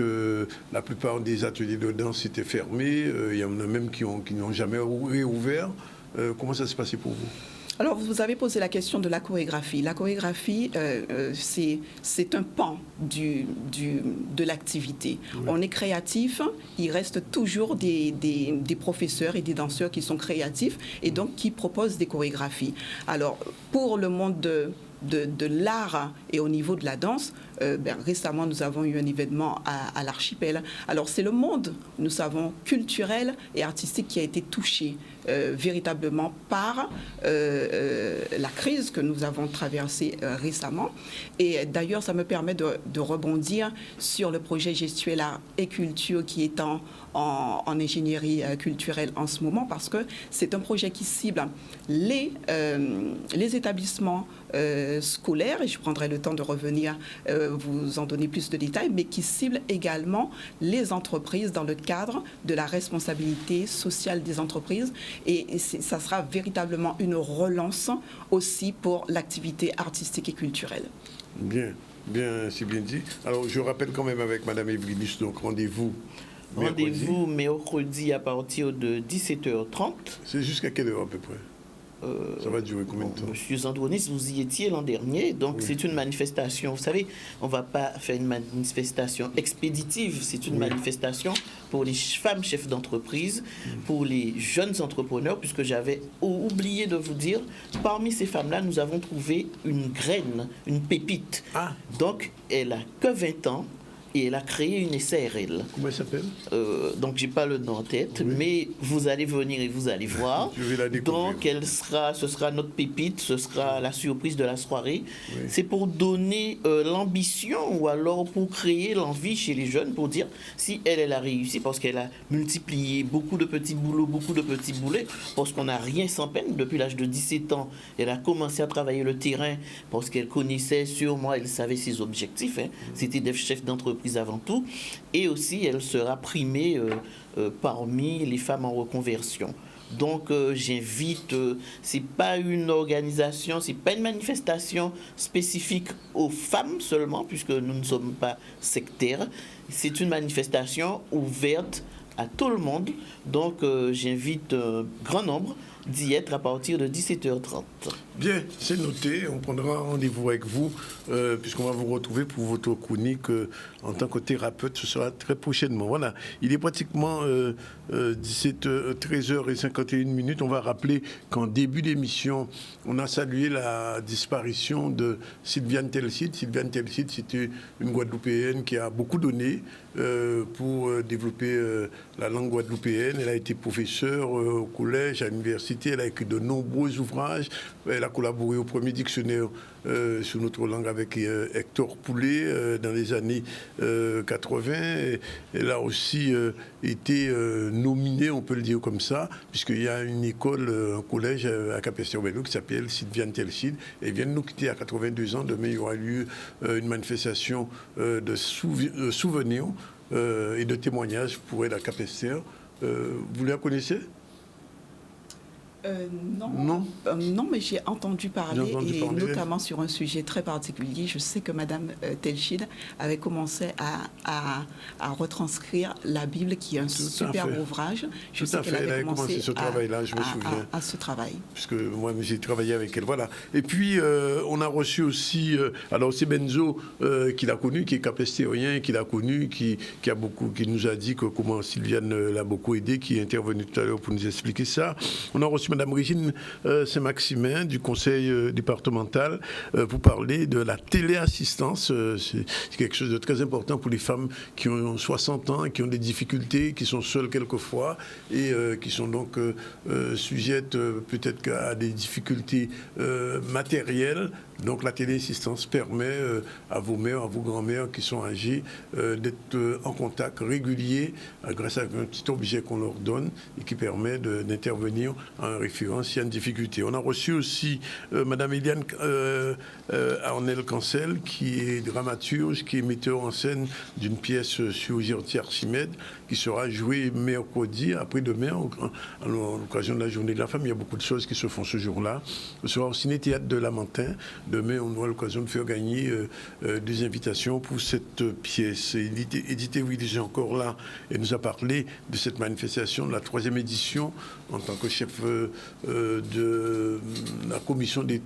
la plupart des ateliers de danse étaient fermés. Il y en a même qui n'ont jamais réouvert. Comment ça s'est passé pour vous? Alors, vous avez posé la question de la chorégraphie. La chorégraphie, c'est un pan de l'activité. Oui. On est créatif, il reste toujours des professeurs et des danseurs qui sont créatifs et donc qui proposent des chorégraphies. Alors, pour le monde de l'art et au niveau de la danse, récemment, nous avons eu un événement à l'Archipel. Alors, c'est le monde, nous savons, culturel et artistique qui a été touché véritablement par la crise que nous avons traversée récemment. Et d'ailleurs, ça me permet de rebondir sur le projet Gestuelle Art et Culture qui est en ingénierie culturelle en ce moment, parce que c'est un projet qui cible les établissements scolaires, et je prendrai le temps de revenir vous en donner plus de détails, mais qui cible également les entreprises dans le cadre de la responsabilité sociale des entreprises. Et ça sera véritablement une relance aussi pour l'activité artistique et culturelle. Bien, c'est bien dit. Alors, je rappelle quand même avec Mme Evrilus, donc rendez-vous mercredi à partir de 17h30. C'est jusqu'à quelle heure à peu près? Ça va durer combien de temps? Monsieur Zandronis, vous y étiez l'an dernier, donc oui. C'est une manifestation. Vous savez, on ne va pas faire une manifestation expéditive, c'est une manifestation pour les femmes chefs d'entreprise, pour les jeunes entrepreneurs, puisque j'avais oublié de vous dire, parmi ces femmes-là, nous avons trouvé une graine, une pépite. Donc, elle n'a que 20 ans. Et elle a créé une SARL. Comment elle s'appelle? Donc, je n'ai pas le nom en tête, mais vous allez venir et vous allez voir. Je vais la découvrir. Donc, ce sera notre pépite, ce sera la surprise de la soirée. Oui. C'est pour donner l'ambition ou alors pour créer l'envie chez les jeunes, pour dire si elle a réussi, parce qu'elle a multiplié beaucoup de petits boulots, beaucoup de petits boulets, parce qu'on n'a rien sans peine. Depuis l'âge de 17 ans, elle a commencé à travailler le terrain parce qu'elle connaissait sûrement, elle savait ses objectifs. C'était d'être chef d'entreprise avant tout, et aussi elle sera primée parmi les femmes en reconversion. Donc j'invite, c'est pas une organisation, c'est pas une manifestation spécifique aux femmes seulement, puisque nous ne sommes pas sectaires, c'est une manifestation ouverte à tout le monde. Donc j'invite un grand nombre d'y être à partir de 17h30. Bien, c'est noté. On prendra rendez-vous avec vous, puisqu'on va vous retrouver pour votre chronique en tant que thérapeute. Ce sera très prochainement. Voilà, il est pratiquement 13h51. On va rappeler qu'en début d'émission, on a salué la disparition de Sylviane Telcide. Sylviane Telcide, c'était une Guadeloupéenne qui a beaucoup donné pour développer la langue guadeloupéenne. Elle a été professeure au collège, à l'université. Elle a écrit de nombreux ouvrages. Elle a collaboré au premier dictionnaire sur notre langue avec Hector Poulet dans les années 80. Elle a aussi été nominée, on peut le dire comme ça, puisqu'il y a une école, un collège à Cap-Esther-Bello qui s'appelle Sylviane Telcide. Elle vient de nous quitter à 82 ans. Demain, il y aura lieu une manifestation de souvenirs et de témoignages pour elle à Cap-Esther. Vous la connaissez ? Non, mais j'ai entendu parler, notamment sur un sujet très particulier. Je sais que Mme Telcide avait commencé à retranscrire la Bible, qui est un superbe ouvrage. Je sais qu'elle avait commencé ce travail-là, je me souviens. À ce travail. Puisque moi, j'ai travaillé avec elle. Voilà. Et puis, on a reçu aussi... alors, c'est Benzo qui l'a connu, qui est capestérien, qui l'a connu, qui nous a dit comment Sylviane l'a beaucoup aidé, qui est intervenu tout à l'heure pour nous expliquer ça. On a reçu Madame Régine Saint-Maximin du conseil départemental pour parler de la téléassistance. C'est quelque chose de très important pour les femmes qui ont 60 ans, qui ont des difficultés, qui sont seules quelquefois et qui sont donc sujettes peut-être à des difficultés matérielles. Donc la téléassistance permet à vos mères, à vos grands-mères qui sont âgées d'être en contact régulier grâce à un petit objet qu'on leur donne et qui permet d'intervenir en référence s'il y a une difficulté. On a reçu aussi Madame Eliane Arnel-Cancel, qui est dramaturge, qui est metteur en scène d'une pièce sur Girty Archimède, qui sera jouée mercredi, après-demain, à l'occasion de la journée de la femme. Il y a beaucoup de choses qui se font ce jour-là. Ce sera au Ciné-Théâtre de Lamentin. Demain, on aura l'occasion de faire gagner des invitations pour cette pièce. Édité Willis est encore là et nous a parlé de cette manifestation, de la 3e édition, en tant que chef de la commission des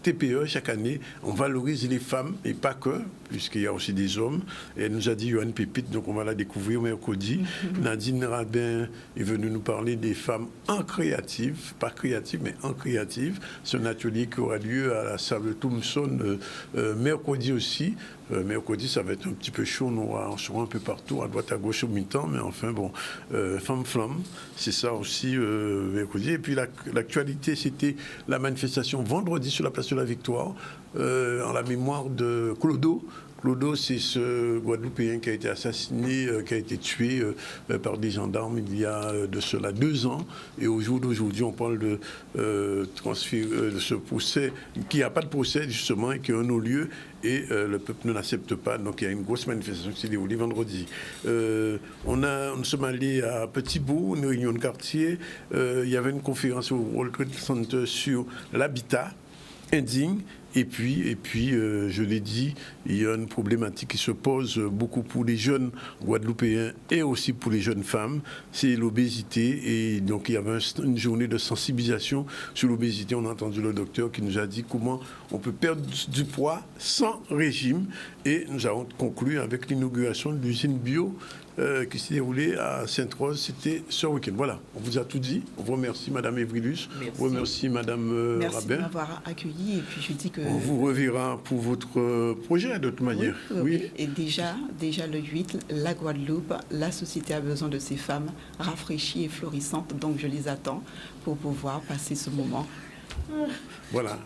TPE. Chaque année, on valorise les femmes, et pas que, puisqu'il y a aussi des hommes. Et elle nous a dit Yohan Pépite, donc on va la découvrir mercredi. Nadine Rabin est venue nous parler des femmes en créative, pas créative, mais en créative. C'est un atelier qui aura lieu à la salle Thompson mercredi aussi. Mercredi, ça va être un petit peu chaud, on sera un peu partout, à droite, à gauche, au mi-temps, mais enfin, bon, femme-flamme, c'est ça aussi, mercredi. Et puis, l'actualité, c'était la manifestation vendredi sur la place de la Victoire, en la mémoire de Clodo. Clodo, c'est ce Guadeloupéen qui a été assassiné, qui a été tué par des gendarmes il y a de cela 2 ans. Et au jour d'aujourd'hui, on parle de transfert de ce procès, qui n'a pas de procès, justement, et qui a un non-lieu. Et le peuple ne l'accepte pas. Donc il y a une grosse manifestation qui s'est déroulée vendredi. Nous sommes allés à Petit-Bourg, une réunion de quartier. Il y avait une conférence au World Trade Center sur l'habitat indigne. Et puis, je l'ai dit, il y a une problématique qui se pose beaucoup pour les jeunes Guadeloupéens et aussi pour les jeunes femmes, c'est l'obésité. Et donc, il y avait une journée de sensibilisation sur l'obésité. On a entendu le docteur qui nous a dit comment on peut perdre du poids sans régime. Et nous avons conclu avec l'inauguration de l'usine bio qui s'est déroulée à Sainte-Rose. C'était ce week-end. Voilà, on vous a tout dit. On vous remercie, Madame Evrilus. On vous remercie, Madame Rabin. Merci de m'avoir accueilli. Et puis, je dis que... On vous reverra pour votre projet, de toute manière. Oui. Et déjà le 8, la Guadeloupe, la société a besoin de ces femmes rafraîchies et florissantes. Donc, je les attends pour pouvoir passer ce moment. Voilà,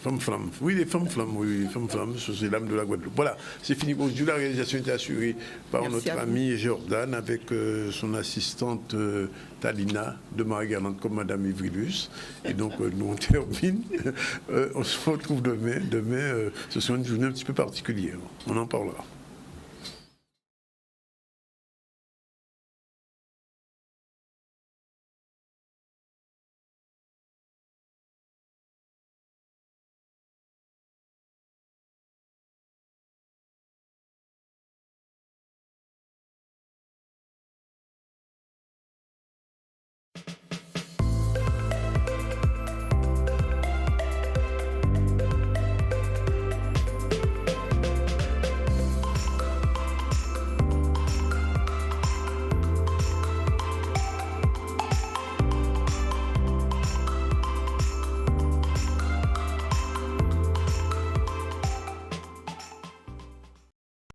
Femme-flamme. Oui, les femmes-flammes, c'est l'âme de la Guadeloupe. Voilà, c'est fini pour aujourd'hui. La réalisation était assurée par notre ami Jordan avec son assistante Talina de Marie-Galante comme Madame Ivrilus. Et donc, nous, on termine. On se retrouve demain. Demain, ce sera une journée un petit peu particulière. On en parlera.